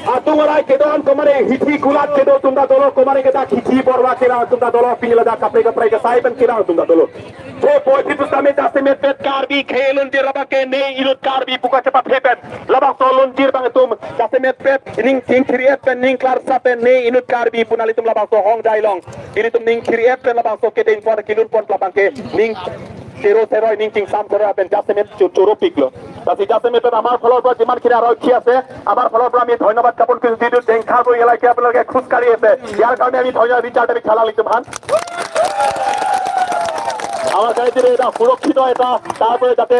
Atungarai kedon komare hiti kulat kedo tunda dolo komare keda hiti borwa kira tunda dolo pingla da kapre ke saiban kira tunda dolo to poiti tustame Jasmine Pet karbi khelun dir rabake ne ilut karbi buka cepat hepet labak solun dir bang tum Jasmine Pet ning king kriet pen ning klar sapen ne ilut karbi punali tum labak so hong dailong ini tum ning kriet pen labak so kede impor kilun pon labang ke ning zero ning king sam kora pen Jasmine churo piklo জাছে মেটত আমাৰ ফালৰ পৰা যিমানখিনি আৰক্ষী আছে আমাৰ ফালৰ পৰা আমি ধন্যবাদ জ্ঞাপন কৰিছোঁ যিটো ডেংখা কৰি এলাকে আপোনালোকে খোজকাঢ়ি আছে ইয়াৰ কাৰণে আমি ধন্যবাদ ৰিচাৰ্ড আমি খেলা লিখছো ভাল আমার কাছে এটা সুরক্ষিত এটা তারপরে যাতে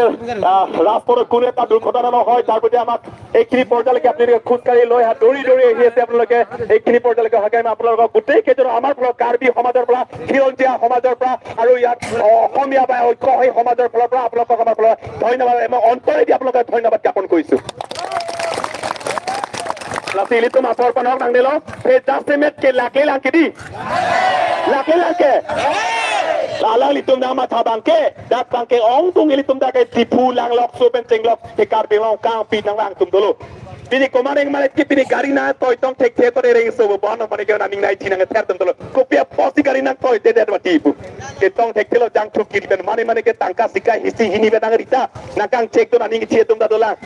রাজপথে কোনো একটা দুর্ঘটনা নহয় তার প্রতি আমাক এইখিনি পৰ্যায়লৈকে আপোনালোকে খোজকাঢ়ি লৈ দৌৰি দৌৰি আহি আছে আপোনালোকে এইখিনি পৰ্যায়লৈকে হকে আমি আপোনালোকক গোটেই কেইজন আমাৰ ফালৰ কাৰ্বি সমাজৰ পৰা খিলঞ্জীয়া সমাজৰ পৰা আৰু ইয়াত অসমীয়া বা ঐক্য সেই সমাজৰ ফালৰ পৰা আপোনালোকক আমাৰ ফালৰ ধন্যবাদ মই অন্তৰেদি আপোনালোকক ধন্যবাদ জ্ঞাপন কৰিছোঁ Lasili tu masuk panok nang delo, pejasemet ke laki di, laki. Lalang litum nama tabangke, dak bangke ong tung litum dak tipu lang lok supen cenglok, tekar belong kang pi nang tum dulu. Bini komaring malet ki bini gari na toy tong tek tek ko reng so bon mane ke naning nai tinang ter tum dulu. Kopia posi gari na toy de tipu. Ke tong tek telo jang thuk ki ben mane ke tangka sikai hisi hini be rita, nakang cek tu naning cie tum da dolang.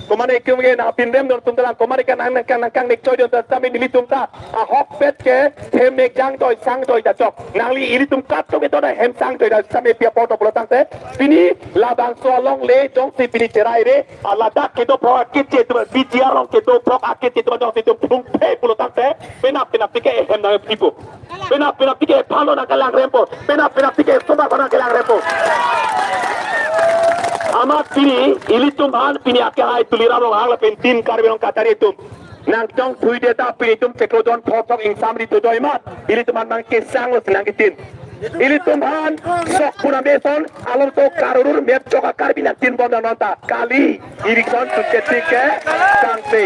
Komane kemge na pindem dor tum dalang komane kan nang nek coy dor tami nili tum ta a hok pet ke hem nek jang toy sang toy da chok nangli ili tum kat to ke to da hem sang toy da same pia poto polo tang te pini la bang so long le jong si pini cerai re ala dak ke do pro ke che tu bitia long ke do pro a ke che tu jong si tu pung pe polo tang te pena pike hem na pipo pena pike phalo na kalang rempo pena pike soba bana kalang rempo Amat pini ilitum han pini akhir hai tulira rong hang pen tin karbiong katari tum nang jong thui data pini tum ceklodon photok insam di tudoi mat ilitum han mang kesang los nang kitin ilitum han sok puna beson alom to karurur met choka karbinak tin bonda nonta kali irikson tuncetik ke sangse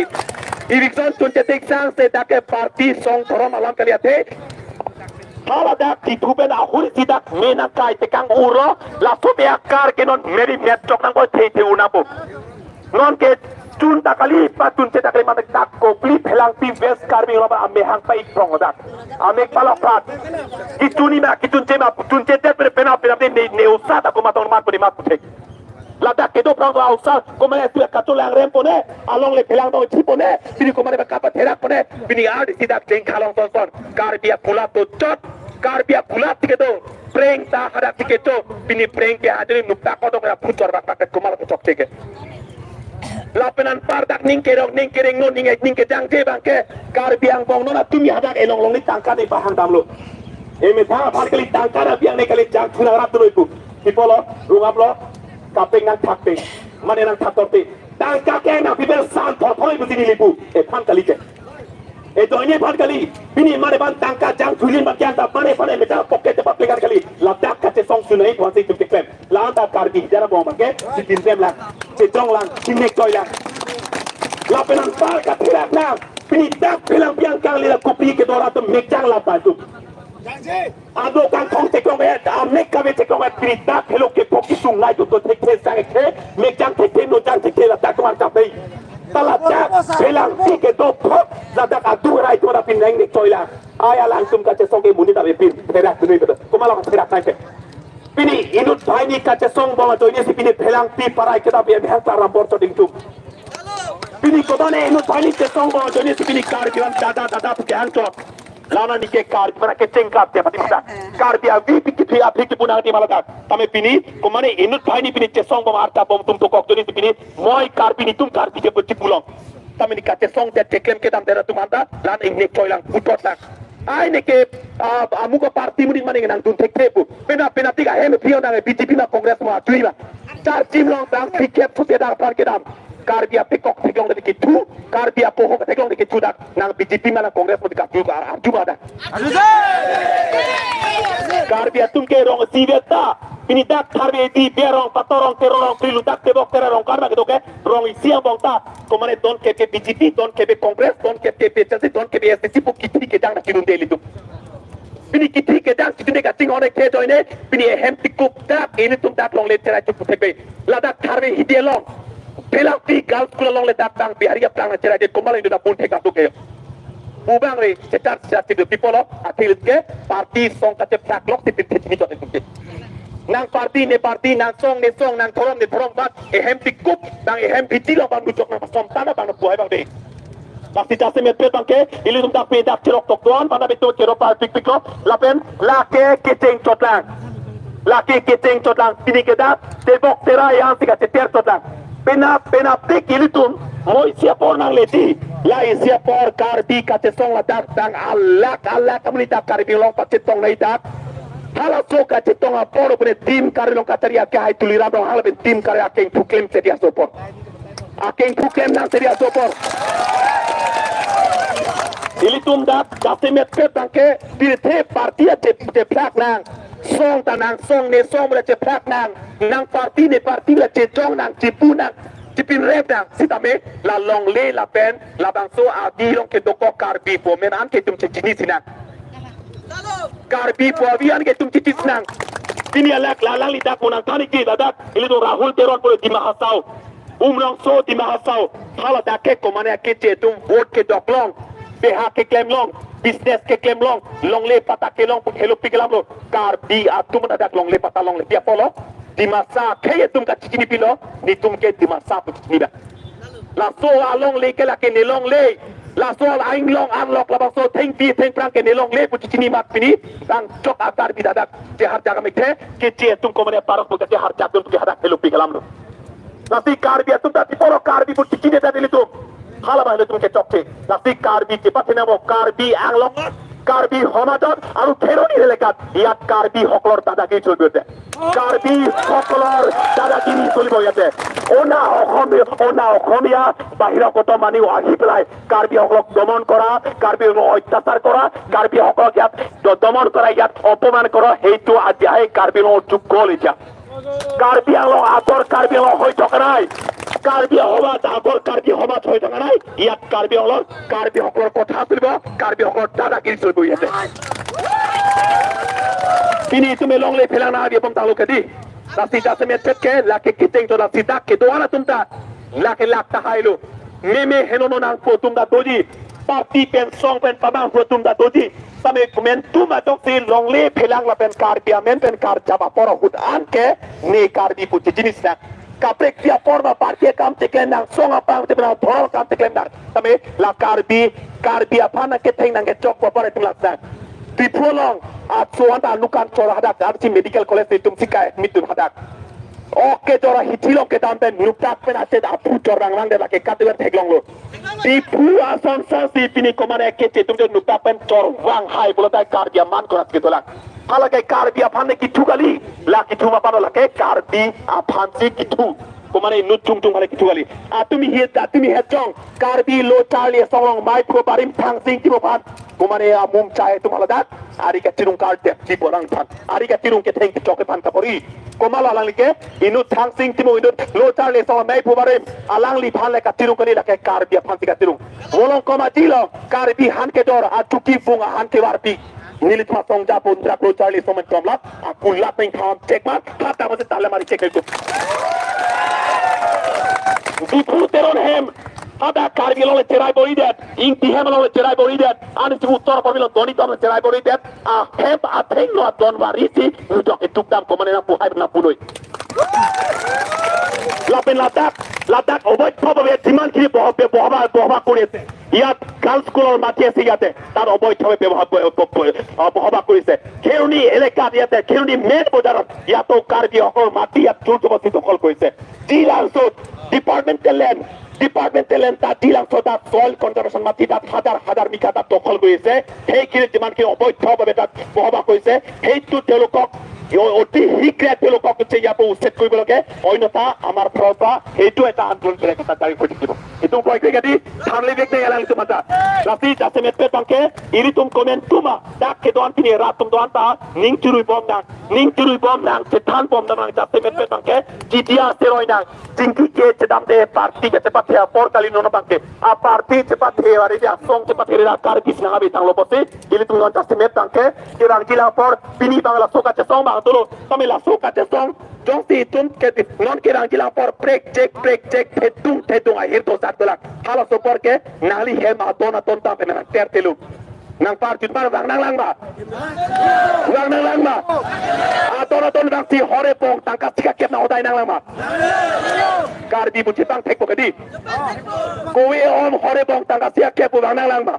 irikson tuncetik sangse dake parti song thorom alam kaliate Kalau dak tituben ahur tidak menakai tekang uro langsung beakar kenon meri metrok nang kau teh unapu non ke cun takali patun cetakali mata tak kopli pelang pi west karbi laba ame hang pai prong dak ame palak prat kituni ma kitun cema tun cetet pena ni neusa tak matong mat pudi mat putek ladak kedo prong do ausa komane tu katulang rempone along le pelang do chipone bini komane bakapa therak pone bini ard sidak jeng khalong ton karbia pula to chot karbia pula tikedo preng ta hada tikedo bini preng ke adri nukta kodong na pucor bak kumal ke chok teke lapenan pardak ningkereng no ningke jang je bangke karbiang bong no na tumi hadak elong long ni tangka de bahang damlo eme tha phar kali tangka na biang ne kali jang thuna rat no ipu tipolo rungaplo kapeng nang thakpe mane nang thatorte tangka ke na bibel san thoi butini lipu e phan kali ke e doine phan kali bini mane ban tangka jang thulin ba kyan ta mane phane meta pocket pa plegar kali ladak ka che song sunai thwasi tum ke klem la ta karbi jara bom ke sitin tem la cetong lang sinek toy lang lapenan par ka thirak na bini dak pelang biang kang lila kopi ke dora tum mekjang la ta tu Ado kang kong tekong et amek kabe tekong et pirita hello ke poki sungai tu to tek sang ke mekjang tek no jang tek la tak mar ka bei talatak pelang ti ke do phok la dak adu rai tu ra pin nang nek toy la aya langsung ka che song ke muni ta be pin terak tu ni bedo komala ka terak nai ke pini inut bhai ni ka che song boma toy ni si pini pelang ti parai ke ta be bhang ta ram bor to ding tu pini ko bane inut bhai ni che song boma toy ni si pini kar kiran dada ke hang to Lana nike kar mana ke cengkap dia pati bisa kar dia vi punang ti maladak tame pini komane inut bhai ni pini chesong bom arta bom tum to kok joni pini moi kar pini tum kar pike poti pulong tame ni ka chesong te teklem ke dam dera tumanda lan ingnek toilang putot lang ai neke amu ko parti mudin mane nang tun tekrepu pena tiga hem pio nang BJP na kongres ma tuima char chimlong dang pikep pute dar par ke dam kar dia pikok teklong de kitu kar dia pohok teklong de kitu dak nang BJP mana kongres mo dikak juga aju ada kar dia tum ke rong siveta ini dak tharbe di berong patorong terorong prilu dak tebok terorong karna ke doke rong isiang bongta komane don ke BJP don ke kongres don ke PCC don ke SDC puk kiti ke dang na kirun deli tu Bini kiti ke dang kitune ka ting one ke joine bini hem tikuk dak ini tum dak long le tera chup thebe ladak tharbe hidielong pelang ti gal kula long le dak dang biharia plang na tera de komal indu na pun theka tu ke Bubang re cetar sati de pipolo akhir ke parti song ka che plak lok ti ti to tu nang parti nang song nang thorom bat ehem pikup nang ehem pitilo bang dujok nang som tana bang buai bang de Pasti jase metret bangke ilu tum tak pedak cerok tok tuan pada betul cerok par pik lapen lake keceng cotlang pini kedak tebok tera yang tiga ceter cotlang penaptik ilitum moi siapor nang leti lai siapor karbi kate song ladak tang alak kamunita karbi long pacetong nai dak hala soka cetong apor bre tim karilong kataria ke hai tuliram dong hala ben tim karya keng tuklem sedia sopor akeng tuklem nang sedia sopor ilitum dak dasemet pet tangke dirte partia te plak nang song tanang song ne song bela ce plak nang parti ne parti bela ce jong nang cipu nang cipin rep nang sitame la long le la pen la bangso adi long ke doko karbi po menan ke tum cecini sinang karbi po avian ke tum cicis nang tini alak lalang lidak monang tani ki dadak ilitum Rahul Teron po di Mahasau umrong so di Mahasau hala dak ke komane ke ce tum vote ke doklong BH ke klaim long business ke klaim long le pata ke long hello pigelam lo karbi atum dadak long le pata long le dia polo di masa ke tum ka cicini pilo ni tum ke di masa ni da la so along le ke la ke ni long le la so aing long unlock la so theng pi theng prang ke ni long le pu cicini mak pini bang chok akar bi dadak je har jaga mikhe ke ce tum ko mane parak pu ke har jak tum ke hadak hello pigelam lo la si karbi atum da poro karbi pu cicini da dili tum hala bahile tum ke chokte la si karbi ke pathina bo karbi anglong karbi homadon aru theroni elekat iat karbi hoklor dadaki চলবে karbi hoklor dadaki চলিব ইয়াতে ona অসমীয়া বাহিৰা কত মানি আহি পেলাই কাৰ্বি সকলক দমন কৰা কাৰ্বি অত্যাচাৰ কৰা কাৰ্বি সকলক ইয়াত দমন কৰা ইয়াত অপমান কৰা সেইটো আজি আহে কাৰ্বি যুগ গ'ল এতিয়া কাৰ্বি আগৰ কাৰ্বি হৈ থকা নাই কাৰ্বি সমাজ হৈ থকা নাই ইয়াত কাৰ্বি সকলৰ কথা চলিব কাৰ্বি সকলৰ দাদাগিৰি চলিব ইয়াতে তিনি তুমি লংলে ফেলা না দিয়ে তালোকে দি nasi dasemet petke laki kiteng to nasi dak ke doana tumta laki lakta hailo meme henono nang po tumda doji parti pen song pen pamang po tumda doji tame men tuma tok si longle phelang la pen karbia men pen kar jaba poro hut anke ne karbi puti jinis na kaprek dia forma parti kam teklen nang song apang te bena thol kam teklen nang tame la karbi apana ke theng nang ke chok po pare tumla na Dipolong at suwanta nukan chora hadak arti medical college ni tumsika mitun hadak oke chora hitilong ke tampen nuktak pen ache apu chorang lang de lake katuer theglong lo dipu asan sasi pini komane kece tumje nuktak pen chor wang hai bolata kardia man korat ke tolak halake karbi apane kitu kali la kitu mapano lake karbi apansi kitu komane nutung tung hale kitu kali atumi hetong karbi lo charlie song mai pro parim thang sing ti pan kumane amum chahe tumala dak ari ka tirung kalte ti porang than ari ka tirung ke theng ke choke pan ka pori komala lang like inu thang sing timo inu lo charlie so mai pubare alang li phan le ka tirung kali la ke kar bia phan ti ka tirung wolong koma tilo kar bi han ke dor a tuki bunga han ke warpi nilit ma song ja pun trak lo charlie so men komla akulat ning tham check ma khata ma se tale mari check ko dipu teron hem ada karbi lo cerai boridet ing tihem lo cerai boridet ani ti uttor pormilo doni don cerai boridet a hem a theng lo don warisi udok ituk dam komane na puhai na punoi lapen ladak oboy thobe timan kiri bohaba korese ইয়াত গার্লস স্কুলৰ মাটি আছে ইয়াতে তাৰ অবৈধভাৱে বহবা কৰিছে খেৰণি এলেকাত ইয়াতে খেৰণি মেইন বজাৰত ইয়াতো কাৰ্বি সকলৰ মাটি ইয়াত জোৰ জবৰদস্তি দখল কৰিছে ডিলাংছত ডিপাৰ্টমেণ্টেল লেণ্ড তাত ডিলাংছত সইল কনজাৰ্ভেশ্যন মাটি তাত হাজাৰ মিঠা তাত দখল কৰিছে সেইখিনি যিমানখিনি অবৈধভাৱে তাত বহবা কৰিছে সেইটো তেওঁলোকক অতি শীঘ্ৰে তেওঁলোকক ইয়াৰ পৰা উচ্ছেদ কৰিব লাগে অন্যথা আমাৰ ফালৰ পৰা সেইটো এটা আন্দোলন বেলেগ এটা জাৰি হৈ থাকিব itu proyek di Charlie Victor yang lalu mata. Tapi jasa metpe tangke ini tum komen tuma dak ke doan pini ratum doan ta ning curui bom nang cetan bom nang jasa metpe tangke jidia seroi nang jingki ke cedam de parti ke cepat ya por kali nono tangke a parti cepat he wari dia song cepat he kar bis nang abi tang loposi ini tum non jasa met tangke kirang gila por pini bangla soka cesong bang dulu kami la soka cesong Jongsi tum ke non kirang gila por break check hetung akhir to sat dolak hala sopor ke nali hem atona tonta pena tertelu nang par jut mar wang nang lang ba ton bang si hore pong tangka sika kep na odai nang lang ba karbi bu chitang thek ko kadi kowe om hore pong tangka sika kep wang nang lang ba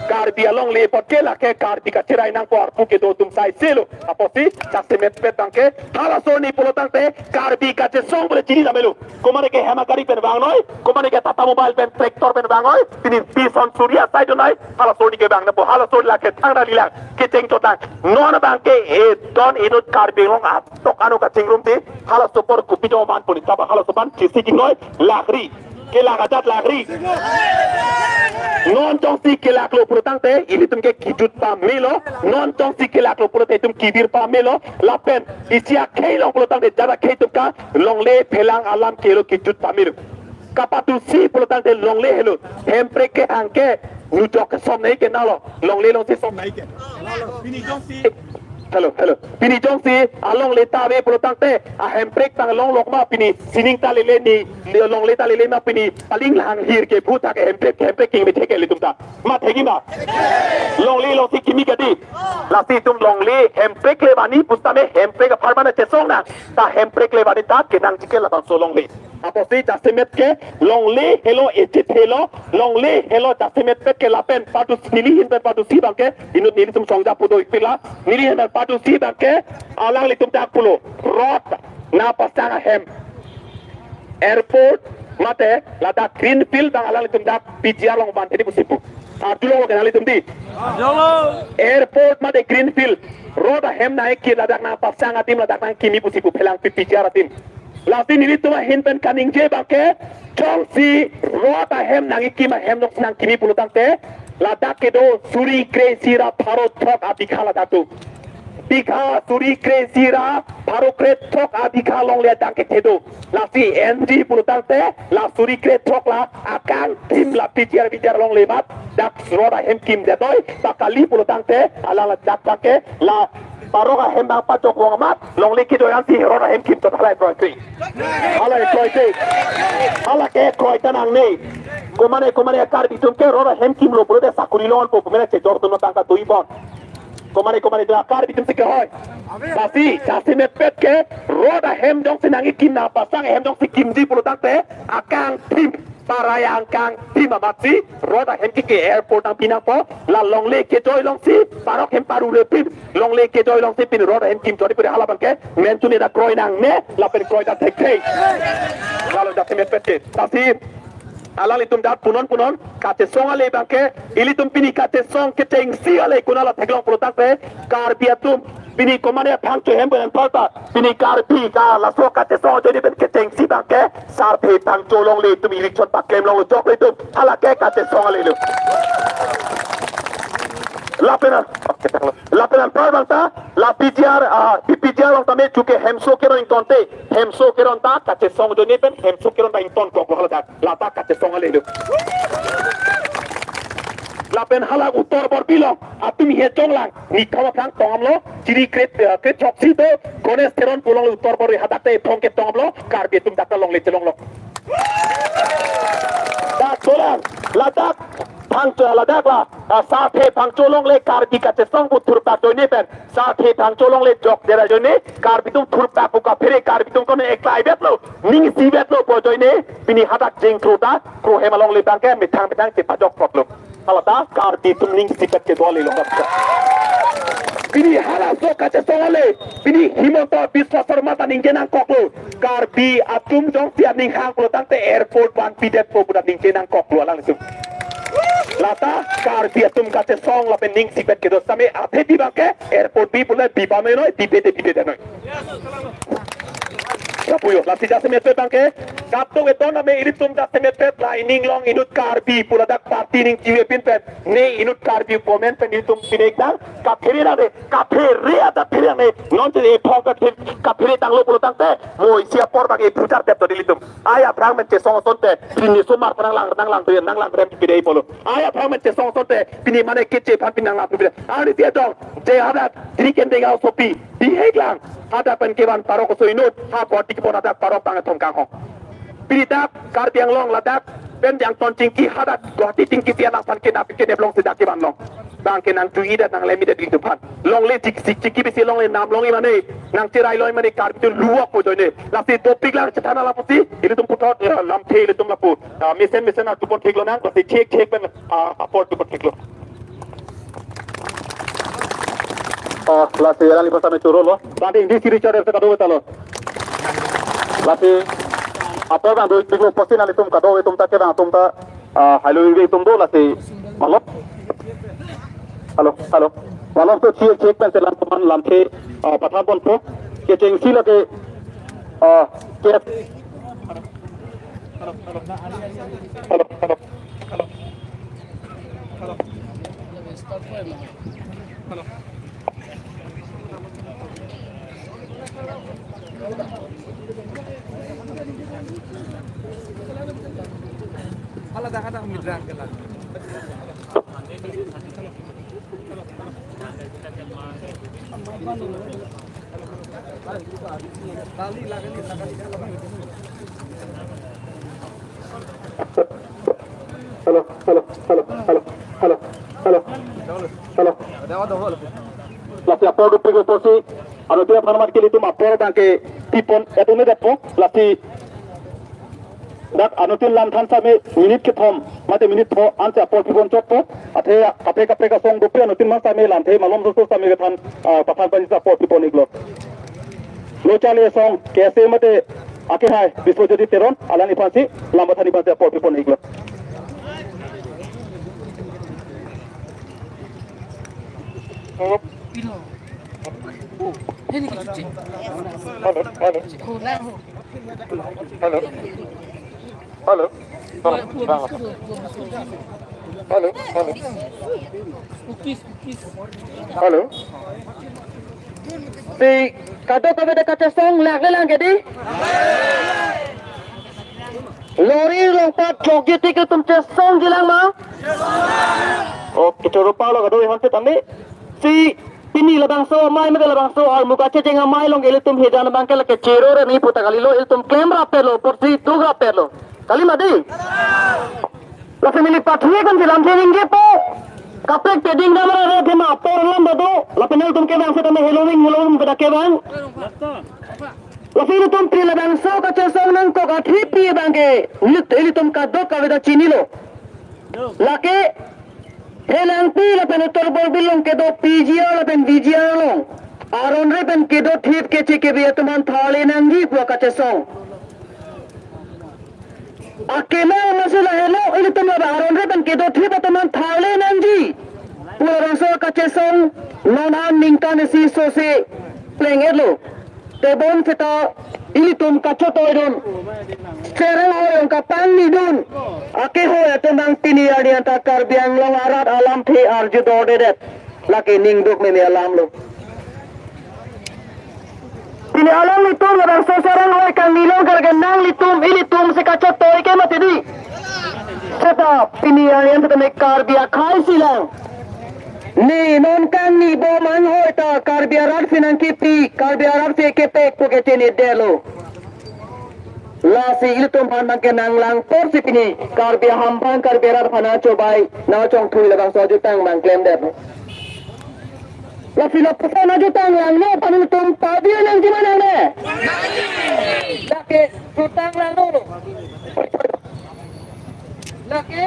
karbi along le pot ke la ke karbi ka chirai nang por pu ke do tum sai selo aposi chaste met pet bang ke hala so ni polotang te karbi ka che song bole chini damelu komane ke hema kari pen bang noi komane ke tata mobile pen tractor pen bang noi tini pison surya sai do nai hala so ni ke bang na po hala so la ke thang ra lilang ke cheng to tang non bang ke e don inut karbi long at tok anu ka chingrum ti hala so por kupi do man poni taba hala so ban chisi ki noi lakri ke lagatat lakri non tong si ke laklo purutang te ini tum ke kijut pa melo non tong si ke laklo purute tum kibir pa melo lapen isia ke long purutang te jada ke tum ka long le phelang alam ke lo kijut pa melo kapatu si purutang te long le helo hempre ke angke nu jok som nei ke nalo long le long si som nei ke Bini jong si hello pini jong si along le ta ve purutang te a hempre tang long lok ma pini sining ta le ni long le ta le ma pini paling lang hir ke bhuta ke hempre king me theke le tum ta ma thegi ma long le long si kimi ka di la si tum long le hempre ke bani pusta me hempre ka pharma na che song na ta hempre ke bani ta ke nang chike la ta so long le apo si ta semet ke long le hello etit hello long le hello ta semet pet ke la pen patu nili hin patu si bang ke inut nili tum songja pudo ikpila nili hin patu si bang ke alang le tum ta pulo rot na pasang hem airport mate lada greenfield bang alang le tum da PGR long ban tedi pusipu tulong ke nali tum di airport mate greenfield road hem na ek lada na pasang atim lada na kimi pusipu phelang PGR atim Lati nili tuma hinpen kaning je bangke chong si rota hem nangi kima hem nok nang kimi pulutang te lada kedo suri kresira pharo thok abikha lada tu bikha suri kresira pharo kre thok abikha long le dang ke tedo lati NG pulutang te la suri kre thok la akang tim la pijar long le mat dak rota hem kim de toy bakali pulutang te ala la dak ke la Paroga hem bang patok wong mat long le kido yang si rota hem kim to thalai proi tri ala proi tri ala ke koi tanang nei komane kar bitum ke rota hem kim lo prode sakuri lon po mena che jor to no tangka dui bon komane da kar bitum ke hoy pasti kasi met pet ke rota hem dong sinangi kim na pasang hem dong si kim di pulo tangte akang tim parayang kang timamati roda hem ke airport ang pinang po la long le ke joy long si parok hem paru le pin long le ke joy long si pin roda hem kim jodi pure halaban ke men tuni da kroy nang ne la pen kroy da tek tek kalau da semet pet tapi ala litum dat punon kate song ale bangke ilitum pini kate song ke teng si ale kunala teglong pulutak pe kar biatum pini komane phang to hem ben palpa pini kar pi ka la so kate song jodi ben ke teng si bangke sar phe phang to long le tum ilikchon pak klem long jok le tum hala ke kate song ale lu lapenan parbanta la PPTR long tame chuke hemso keron intonte hemso keron ta kate song joni pen hemso keron ta inton kok hala dak la ta kate song ale lu lapen hala utor bor bilong atumi he chonglang ni khawa khang tongamlo chiri kret choksi to gones keron pulong utor bor hadakte phongke tongamlo kar betum dakta long le chelong lo da solang ladak phangcho ladak la sathe phangcho long le kar bi kate song bu thurpa toini pen sathe phangcho long le jok dera jone kar bitum thurpa puka phere kar bitum kone eklai bet lo ning si bet lo po joine pini hadak jeng kruta kru hemalong le bangke mitang te pajok problem halata kar bitum ning si bet ke dole lo Bini hala so kate songale bini himonto biswa sarmata ninggenang koklo kar bi atum jong sia ning hang klo tangte airport ban pidet po budak ninggenang koklo alang itu lata kar bi atum kate song la ning sibet ke do same athe bi bangke airport bi pula bi pa me noi dipete noi Kapuyo, la si jase met bangke kapto weton ame iritum jase met la ining long inut kar bi pula dak party ning jiwe pin pet ne inut kar bi comment pen iritum pinek dang ka pheri na de ka pheri ada pheri ne non te e phokat ka pheri tang lo pula tang te moi sia por bang e putar tep to dilitum aya prang men te song sonte pini sumar nang lang rem pidei polo aya prang men te song sonte pini mane keche phan pinang la pide ani dia dong je hadat driken de ga sopi di heglang ada pen kewan parok so inut ha potik pon ada parok tang thong kang ho piritak kar piang long ladak ben yang ton cingki hadat gohati cingki tian asan ke napik ke deblong sedak ke ban long bang ke nang tui dat nang lemi dat di depan long le ciki bisi long le nam long imane nang cirai loy mane kar bitu luak ko joine lasi topik lang cetana la pasi ini tum putot lam the ile tum lapu misen na tupon theklo nang lasi thek ben aport tupon theklo lasi ala lipa same choro lo tadi di siri chore se kado talo lasi apa bang do tiklo posin ali tum kado tum ta ke bang tum ta halo wi tum do lasi malop halo malop to cek pen selan teman lamke pathan pon pro ke ceng sila ke ke lasi apor do pego posi aro dia pharmat ke litum apor tangke tipon etune depo lasi dak anutin lam than same minute ke thom mate minute tho anse apor pibon chotto athe kape ka song dope anutin ma same lam the malom so same ke than pathan pani sa apor pibon iglo lo chale song kaise mate ake hai biswajyoti teron alani phansi lamba thani phansi apor pibon iglo Halo. Si kado kami dekat song lagi lagi di. Lori lompat jogi tiga tumce song gilang ma. Oh kita rupa lo kado yang tadi. Si ini labang so mai me labang so और मुका चे Jenga mai long ele tum hejan bang ke leke chero re नहीं पुता kali lo ele tum camera pe lo por si tu ga pe lo kali madi la family pathiye kan dilam jeringe po kapek peding na mara re thema por lam bado la penel tum ke bang se tame helowing kada ke bang la family tum pri labang so ka che so nang ko ga thi pi bang ke ele tum ka do ka veda chini lo la ke Helang pi la pen torbol bilong ke do PGR la pen VGR long aron re pen ke do thip ke che ke be tuman thale nangi ko ka che song akela masala hello ile tum la aron re pen ke do thip tuman thale nangi pura so ka che song non an ningkan si so se pleng elo te bon feta ili tum ka chotoidon serang orang ka pang ni dun ake ho etendang tini adian takar biang long arat alam the arju dode det laki ning duk me alam lo tini alam litum orang so serang oi kang nilong karga nang litum ili tum se ka chotoi ke mate di seta tini adian te me kar bia khai silang ni non kang ni bo man hoi ta kar bia rat finan ki pi kar bia rat se ke pek ko ke tini delo lasi il tum phan bang ke nang lang por si pini kar bia ham phan kar bia rat phana chobai na chong thui la bang so ju tang bang claim det la fila phana ju tang lang no pan tum pa bia nang di mana ne la ke ju tang lang no la ke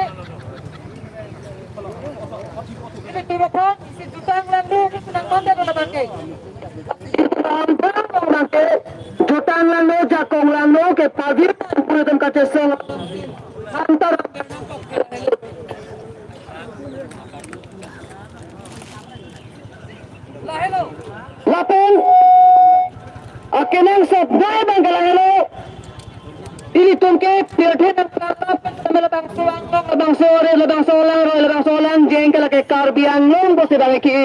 ini tu apa si ju tang lang no senang pandai na bang ke jutang lang no jakong lang no ke pagi pura tum kache song antar la hello lapon akenang sab dai bang kala hello ini tum ke pirthe nang prata pamela bang suang no bang sore labang solang jeng kala ke karbiang long bo se bang ki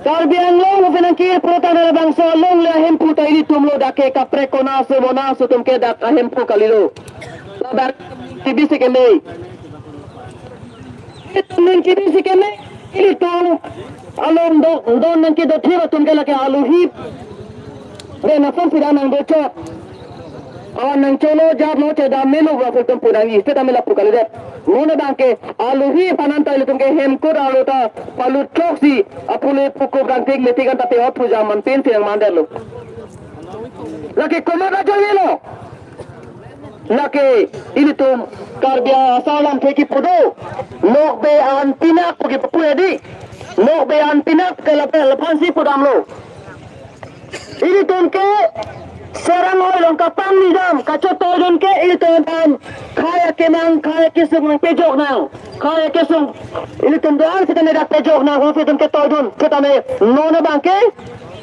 Karbiang long penangkir protan na bang so long le hempu ta ini tumlo dake kapre kona so bona so tumke dak hempu kalilo labang tibi sekene itu nangkiri sekene ini tum alom do nangki do thira tumke lake alu hip re na pon piranang bocok nang cholo jab no cheda melu ba tum pudang is ta mela pukal det mona bangke alu hi panan ta tum ke hem kur alu ta palu choksi apule puko bang tik letikan ta pe hot puja man pen siang mandelo laki komoda joyelo laki ini tum karbia salam theki pudo nok be an tinak puki pupedi nok be an tinak ke lapan si pudam lo ini tum ke serang orang kapang ni dam kaco todon ke ini tum kaya kemang kaya kisung nang pejok nang kaya kisung ini tum doang kita nedak pejok nang hofi tum ke todon kita ne nona bangke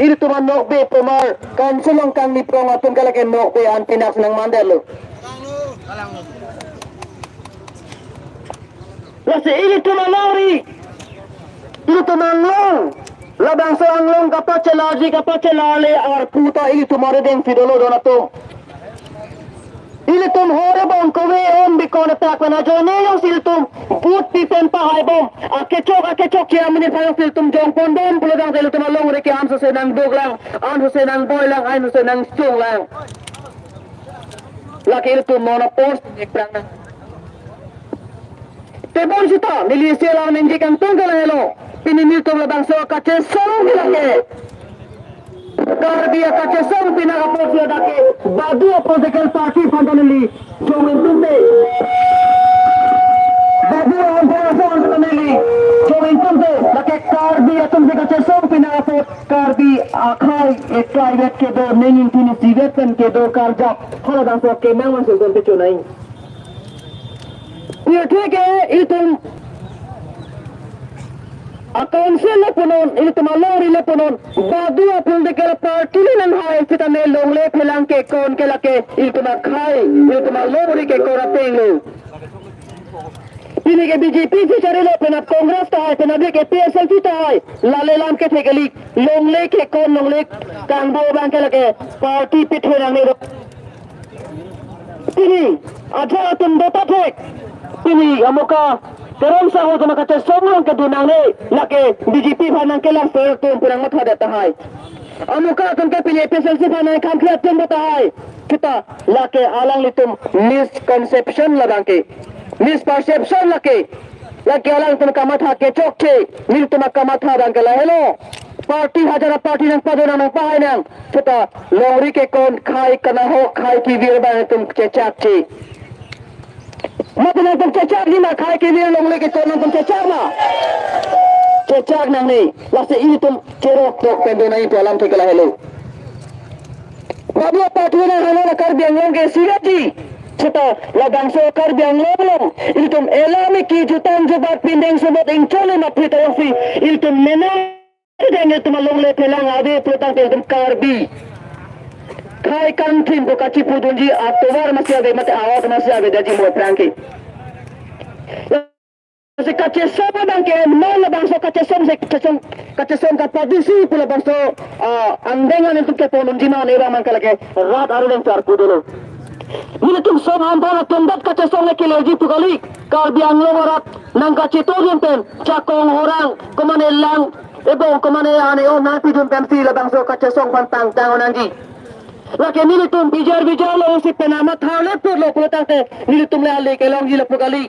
ini tum nok be pemar kan sulong kang ni prong atum kala ke nok be an tinak nang mandelo lasi ini tum lori ini tum long labang seorang long kapace lale ar puta ini tumare deng fidolo donatum ini tum hore bom kowe om bikone tak na jone yo siltum but pipen pa hai bom akechok kia mini phayo siltum jong pondom pulodang telu tum long reke am se nang doglang an se nang boilang ai se nang chunglang laki itu mono post ekprang na tebon sita milisia lang nenjikan tunggal hello pinimil to labang so kache song lage karbia kache song pinakapos yo dake badu political party finally join tumbe badu finally join tumbe dake karbia tumbe kache song pinakapos karbi akhai ek private ke do nengin tini sivetan ke do karja hala dang so ke mangan so don pecho nai ये ठीक है इतम Akaunsi leponon, ini tumalori leponon. Badu apun dekala partili nan hai kita ne longle pelang ke kon ke lake ini tumakai, ini tumalori ke koratelo. Ini ke BJP se cari le penat Kongres ta hai, penat ke PSLC ta hai. Lale lam ke thekali longle ke kon longle kangbo bang ke lake party pithe nang ne. Ini aja tum dota thek. Ini amuka Terang sahu tu makata songlong ke dunang ni, laki BJP panang ke lang ser tu purang matha data hai. Amuka tum ke pilih PSLC panang kam kiat tum data hai. Kita laki alang litum misconception labang ke, misperception laki alang tum kamatha ke chokche, mil tum kamatha bang ke lah hello. Parti hajara parti nang padona nang pahay nang. Kita lori ke kon khai kana ho khai ki vir bang tum cecak che. Mata nang cecak ni nak khai ke dia long lagi tu nang cecak na. Cecak nang ni. Lasi ini tu cerok tok pendona itu alam tu kalau hello. Babu apa tu nang hello nak kar biang long ke sirati. Cita labang so kar biang long. Ini tu elami ki jutan jubat pindeng sebut ingcole nak pita yofi. Ini tu menang dengan tu malong le pelang ade petang tu karbi. Khai kan tim ko kachi pudunji atowar masih ave mate awat masih ave daji mo prangki se kache sama bangke mal bang so kache som ka padisi pula bang so andengan itu ke ponunji ma ne raman kalake rat aruleng tar pudolo ini tum som ambana tumbat kache som le kileji pugali kar biang lorat nang kache to jumpen chakong orang komane lang ebong komane ane o na pi jumpen si la bang so kache som pantang tangonanji laki nili tum bijar lo usi penama thale por lo potante nili tum le ale ke long jila pukali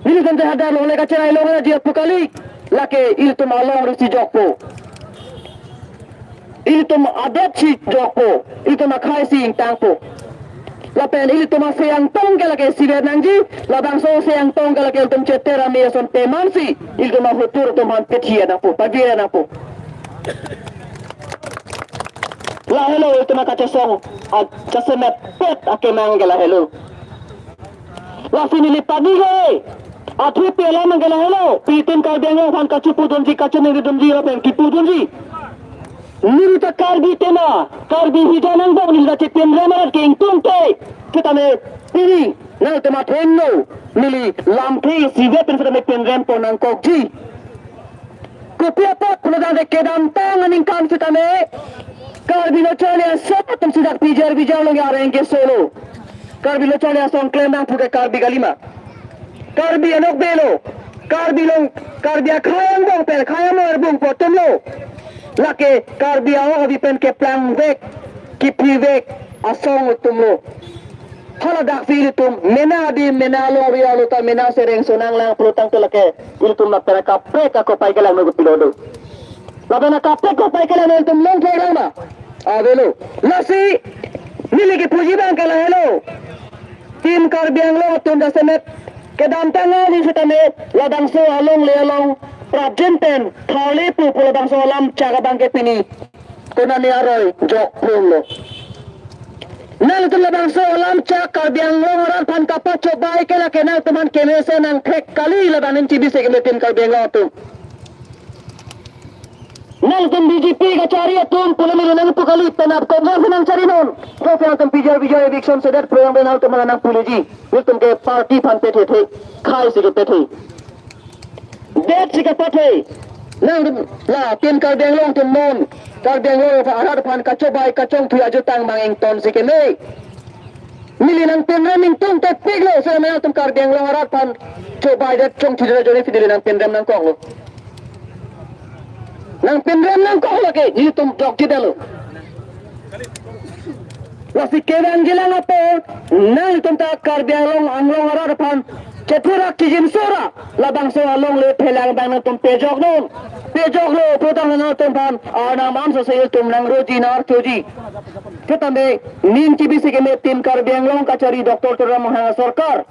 nili tum hadar lo le ka chai lo na jila pukali laki il tum along rusi jokpo il tum adat si jokpo il tum khai si tangpo lapen il tum sayang tong ke laki siver nangji labang so sayang tong ke laki il tum cetera me son pemansi il tum hutur tum han petia na po pavira na po la hello itu maka cesong cesemet pet ake manggala hello la sini lipadi he atri pela manggala hello pitin kar dengo fan kachu pudunji kachu ne dunji rapen ki pudunji niru ta karbi tema karbi hidanang do nil dace pendramarat king tungte kita ne piri na tema thenno nili lampi sive penframe pendram ponang kokji kopia pat puladan de kedam tang aning kan kita ne Karbilo Chalia सब तुम सीधा पीजर लोग आ रहे हैं solo Karbilo Chalia song claim ना फुटे कार्बी गलीमा कार्बी अनोक बेलो कार्बी लोग कार्बिया खायम बोंग पेल खायम और बोंग पोतम लो लाके कार्बिया हो अभी पेन के प्लान वेक की पी वेक asong utumlo hala dak fili tum mena di mena lo ria lo ta mena sereng sonang lang prutang telake iltum na pera kape ka ko pai kelang no pilodo labana kape ko pai kelang no tum long thorang ma avelo lasi niligi puji bang kala hello tim kar biang lo tum da semet kedam tanga ni setame ladang so along le along prajenten thale pu ladang so alam chaga bang ke pini kona ni aroi jok pulo nang tu ladang so alam chak kar biang lo haran pan kapa cobai kela kenal teman kemese nang krek kali ladang cibi se kemetin kar biang lo tu nang tum BJP ka cari atum pulami nang tu kali penap ko nang cari non ko fa tum PJR eviction sedat program benal tu manang puluji tum ke party pan pe the khai se ke pe the det se ke pe the nang la tin kar biang long tum mon kar biang lo fa arat pan ka cobai ka chong thu ajutang mangeng ton se ke me mili nang penram ing tum te piglo se me tum kar biang lo arat pan cobai det chong thu jone fidile nang penram nang kong lo nang penram nang kong lo ke ni tum jok jidalo lasi kewan gilang apa nang tum ta kar biang long anglong arat pan Cepurak kijim sura labang so along le phelang bang tum pejok lo potang na tum pan ana mam so se tum nang roji nar toji ketame nim chibi se ke me tim kar benglong kachari Dr. Tora Mohana Sarkar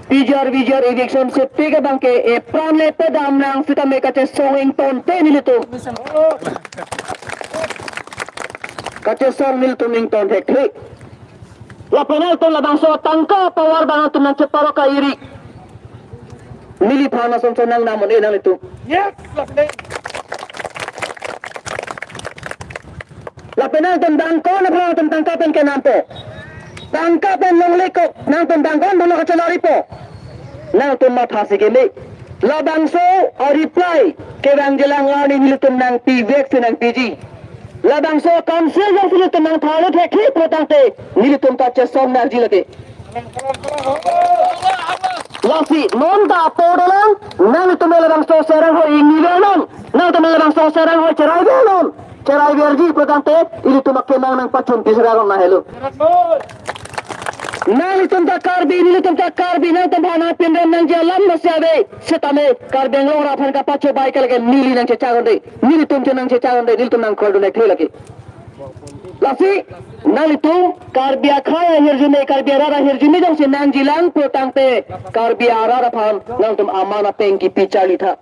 PJR eviction se pega bang ke e pran le pedam nang sitame kache songing ton te nilitum kache song nilitum ing ton hekri la penal ton labang so tangka power bang tum nang ceparo ka iri nili phana som nang namon e nang itu la penal ton dangko na phana tum tangka pen ke nampo tangka pen long leko nang tum dangkon bang ka chalari po nang tum ma thasi ke me labang so a reply ke bang jelang ngani nili tum nang PVX nang PG labang so council yang sulit tenang thale thekhi protangte nilitum ka chesom na jilate lasi monda podolang nang itu labang so serang ho ingilenon nang itu labang so serang ho cerai verji protangte ili tumak kemang nang pachun tisragon na helo nang itum ta karbi nilitum ta karbi nang tum bhana pinram nang jalam masyabe setame karbeng long rafan ka pacho bai kalage nili nang chechagonde nilitum nang chechagonde nilitum nang kordo ne khlelake lasi nalitum karbia khaya hirjume karbia rara hirjume jang se nang jilang protangte karbia rara phan nang tum amana pengki pichali tha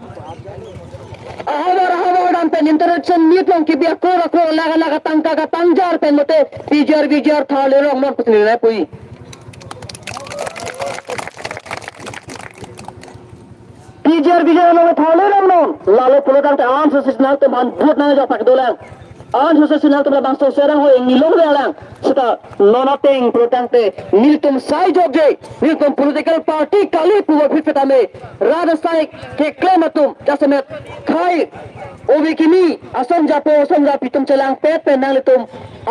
ahawar dan pen interaction nitlong ki bia ko laga tangka ka tangjar pen mote PJR thale rong mon pusni na pui PJR lo thale rong non lalo pulotan te an so signal te man bhut na ja pak dolang an so signal te bang so serang ho ngilong lelang sita nonateng pulotan te niltum sai jogje niltum political party kali puwa phifeta me radasai ke klematum jasemet khai obikini asom japi tum celang pet penang litum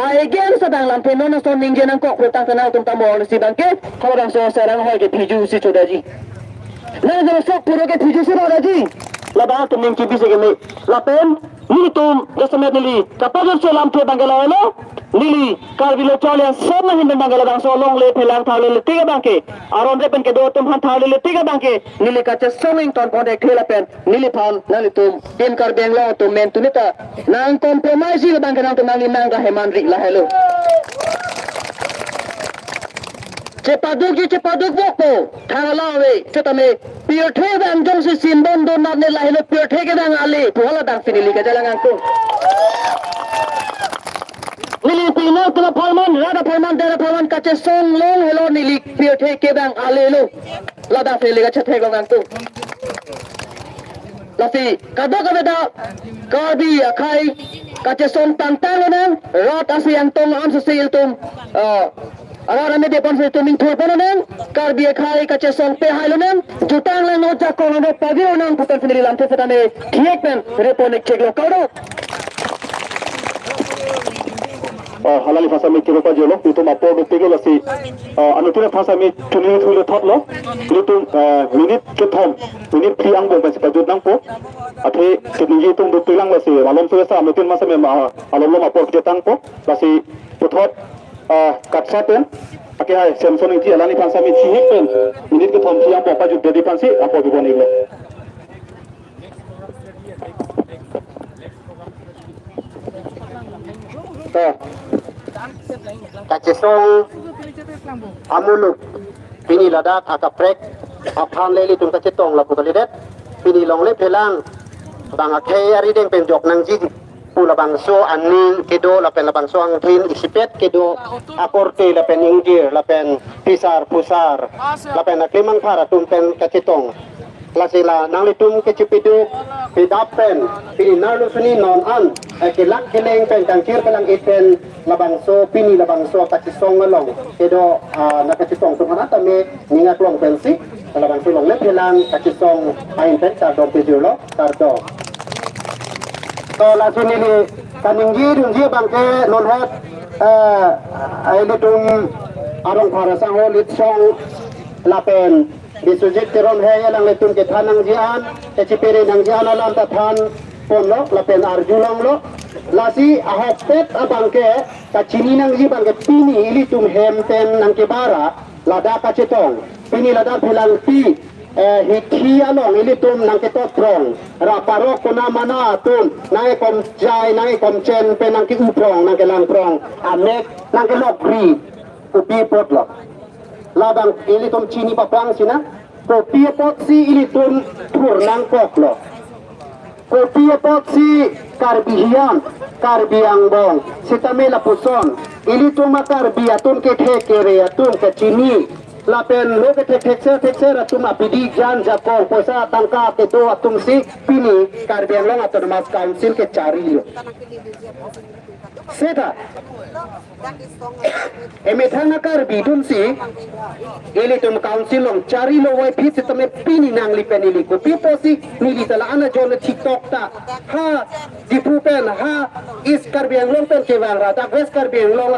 again sedang lampe nona son ningje nang kok pulotan tenang tum tamol si bangke kalau bang so serang ho ke phiju si chodaji nang jam sok puro ke phiju si chodaji labang tum ning ki bise ke me lapen nilitum jasemet nili kapajon so lampe bangela lo nili karbilo chalian sama hinda bangela bang so long le phelang thale le tiga bangke aron repen ke do tum han thale le tiga bangke nili kache songing ton pode khela pen nili phan nalitum tin kar benglo tum men tunita nang compromise le bangke nang tum nang nang ga heman ri la hello cepaduk boko thangalawe cetame pirthe bang jong si simbon don na ne la hello pirthe ke bang ali thola dang finili ke jalangan tu nili pino tula palman rada palman dera palman kache song long hello nili pirthe ke bang ali lo lada finili ke chethe gang tu lasi kado da kabi akai kache song tantang nang rot asi yang tong am sesil tum agar ame depan se tuming thoi pononen karbi khai kache song pe hailonen jutang lang no ja ko no pagio nang putan finili lam te setame thiek pen reponek cheklo kaudo halali phasa me kiro pa jolo itu mapo do pegel asi anutira phasa me tuni thule thotlo itu minit ke thom minit priang bo pa jut nang po athe tinji tum do pilang lasi walom se sa amutin masa me alom lo mapo ke tang po lasi puthot kat satun pakai hai Samsung ini alani pansa mi ci hekpen minit ke thom ci apo pa ju dedi pansi apo bi boni le kacesong amuluk pini ladak akaprek aphan leli tum kacetong la putalidet pini long le pelang bang akhe ari deng penjok nang ji pula bangso aning kedo la pen la bangso ang thin isipet kedo akorte la pen ingir la pen pisar pusar la pen aklimang para tum pen kacetong la sila nang litum kecupidu pidapen pini narlo suni non an kelak keleng pen tangkir kelang iten labangso pini labangso kachisong ngalong kedo nakachisong tumanata me ningat long pensi labangso long lepelang kachisong ain pen sardom pejulo sardo to la suni ni kaninggi dungi bangke non hat ai litum arong para sango litsong lapen disujit teron haya lang letun ke thanang jian ke cipere nang jian alam ta than ponlo lapen arjulong lo lasi ahopet abangke ka chini nang ji bangke pini ili tum hemten nang ke bara lada ka cetong pini lada phelang pi hithi along ili tum nang ke toprong ra parok kona mana tum nang kom jai nang kom chen pe nang ke uprong nang ke lang prong amek nang ke lokri upi potlo labang ili tum chini papang sina kopi epoksi ili tum purnang poklo kopi epoksi karbihian karbiang bong sitamela puson ili tum karbiatun ke thekere atun ke chini lapen lo ke thekse atum apidi jan jakong posa tangka ke do atum si pini karbiang long autonomous council ke cari lo seta emethana karbi dun si ili tum council long cari lo wai phit tame pini nang li penili ko piposi nili tala ana jon tiktok ta ha dipu pen ha is karbiang long pen ke wang ra ta west karbiang long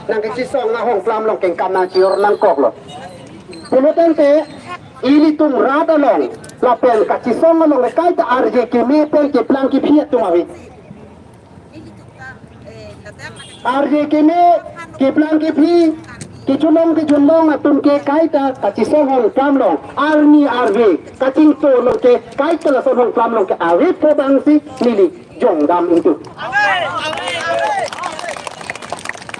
nang ke song na hong plam long keng kam na chior nang kok lo pulutan te ili tum rada long la pen ka song long le kai ta arje ke me pen ke plan ki phiat tum avi arje ke me ke plan ke phi ke chulong atum ke kai ta ka song hong plam long arni arve ka ching to long ke kai ta la song hong plam long ke arve po bang si nili jong dam itu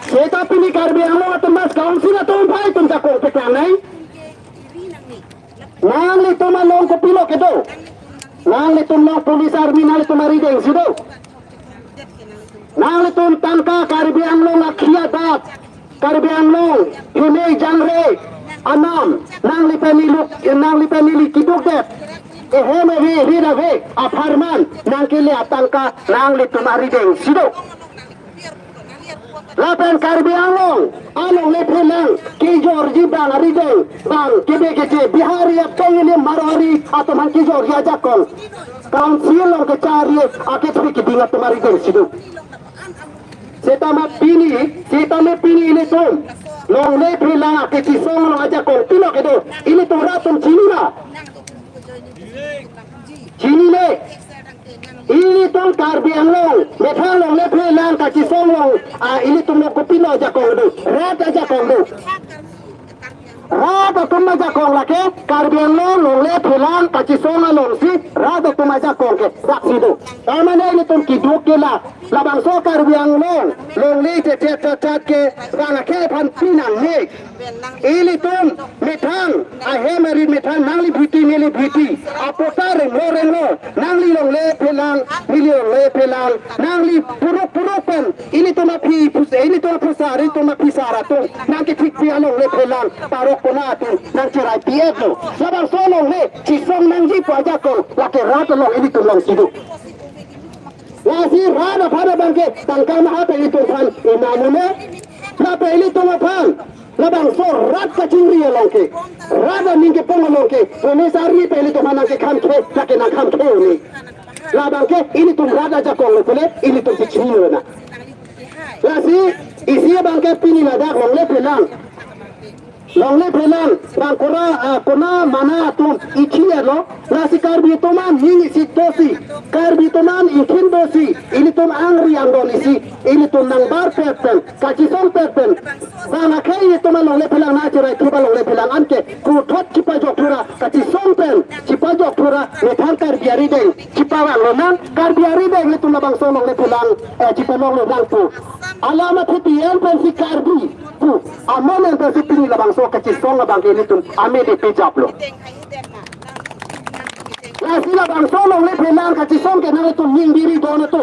Seta pini karbiang lo autonomous council atum pai tum jakong ke plan nai nang li tum along ko pilo ke do nang li tum long police army nang li tum arideng sido nang li tum tanka karbiang lo akhia dat karbiang lo hine jangre anam nang li penili kiduk det eheme vi ridave aparman nang kile atanka nang li tum arideng sido lapen karbiang long along le phelang ki jorji bang arideng bang kebe kece bihari apengile marari atau man ki jorji ajakol council long ke cari ake thri ki dinga tumari deng sidu seta me pini ini tum long le phelang ke kisong long ajakol pilo ke do ini tum ratum chini na chini le ini tum karbiang long methang long le phelang ka kisong long ini tum lo kopilo jakong do rat ajakong do rada tum ajakong lake karbiang long le phelang ka kisong long si rada tum ajakong ke saksi do amane ini tum kiduk ke la labang so karbiang long le te ke bang ke phan pinang ne ili tum methang ahemari methang nangli bhiti meli bhiti apotar moreng lo nangli long le phelang milion le phelang nangli puruk pen ini tum api puse ini tum pusari tum api sara tum nang ke thik pi along le phelang parok kona tu nang cerai piet lo labang so long le chisong nang ji paja ko lake rat long ini tum long sidu lasi rada pada bangke tangka maha pe itu phan imamune la pe ili tum phan labang so rat ka chingri longke rada mingke pong longke police army pe ili tum nang ke kham khe lake nang kham khe ni labang ke ini tum rada jakong pole ini tum chingri na lasi isi bangke pini lada long le pelang longle phelang bang kona mana tum ikhia lo nasi karbi toman ning isi dosi karbi toman ikhin dosi ini tum angri ang dolisi ini tum nang bar pepen kachisong pepen bang akhai toman longle phelang na chirai tuba longle phelang anke ku thot chipa joktura kachisong pen chipa joktura methang karbi ari deng chipa wang lo nang karbi ari deng ini tum labang so longle phelang chipa long lo nang pu alama thipi en pen si karbi pu amon en pen si pini labang so kachisong labang ini tum ame de pejap lo la sila bang so long le phelang kachisong ke nang tum ning diri don tu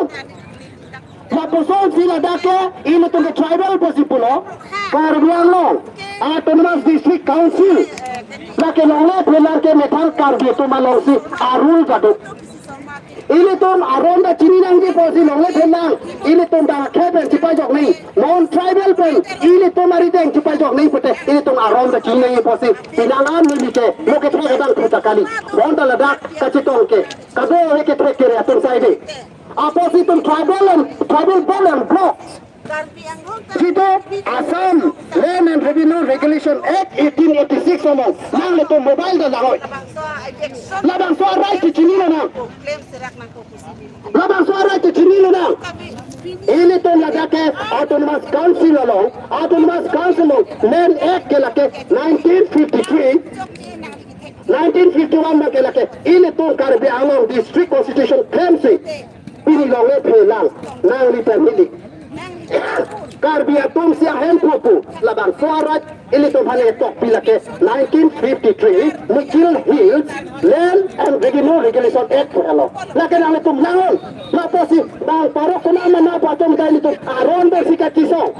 la person sila dake ini tum ke tribal posipulo karbiang long autonomous district council la ke long le phelang ke methang karbi tu malong si arul gadu ini tum aronda chini nang di posi long le phelang ini tum bang keben chipa jok nei non tribal pen ini tum mari deng chipa jok nei pete ini tum aronda chini nang posi pinangan ni ke lo ke thre bang puta kali bonda ladak kachitong ke kado ke thre ke atum side aposi tum tribal ball and blocks Cito Assam Land and Revenue Regulation Act 1886 omong nang le tum mobile da lagoy labang so right to chinilo nang labang so right to chinilo nang ini tum ladake autonomous council along autonomous council land act ke lake 1951 na ke lake ini tum karbi along district constitution claim se ini long le phelang nang li permili Karbia tum siang hem pupu labang suarat ini tum hane tok pilake 1953 Mikil Hills Land and Revenue Regulation Act hello lake nang tum langon la posi bang paro kuna mana patom kai tum aron bersika kisong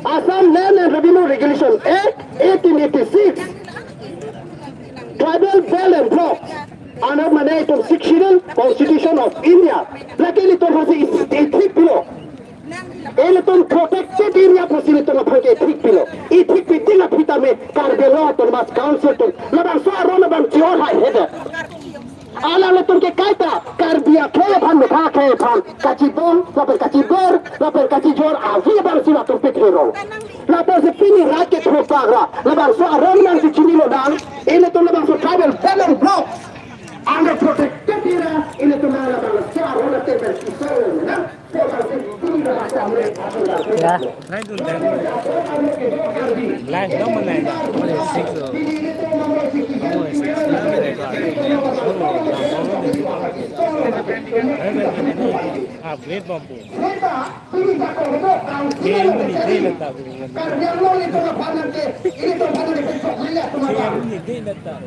Assam Land and Revenue Regulation Act 1886 Tribal Bell and Block Anak mana itu Sectional Constitution of India. Lagi itu masih etik pilo. Ini tu protected area posisi itu nak pakai etik pilo. Etik piti nak kita me karbelo atau mas council tu. Labang suara labang cior hai header. Alam letum ke kaita karbia kaya pan me pakai pan kacibon, lapar kacijor avi bang sila tu petero. Lapar sepini rakyat propagra. Labang suara labang si chinilo dang. Ini tu labang su tribal balance block. Anda protected area ini tu mana bang suara orang terbang kisah na. Ya, naik tu dah. Live dah mana? Boleh six tu. Oh, six. Upgrade mampu. Ini letak. Ini letak.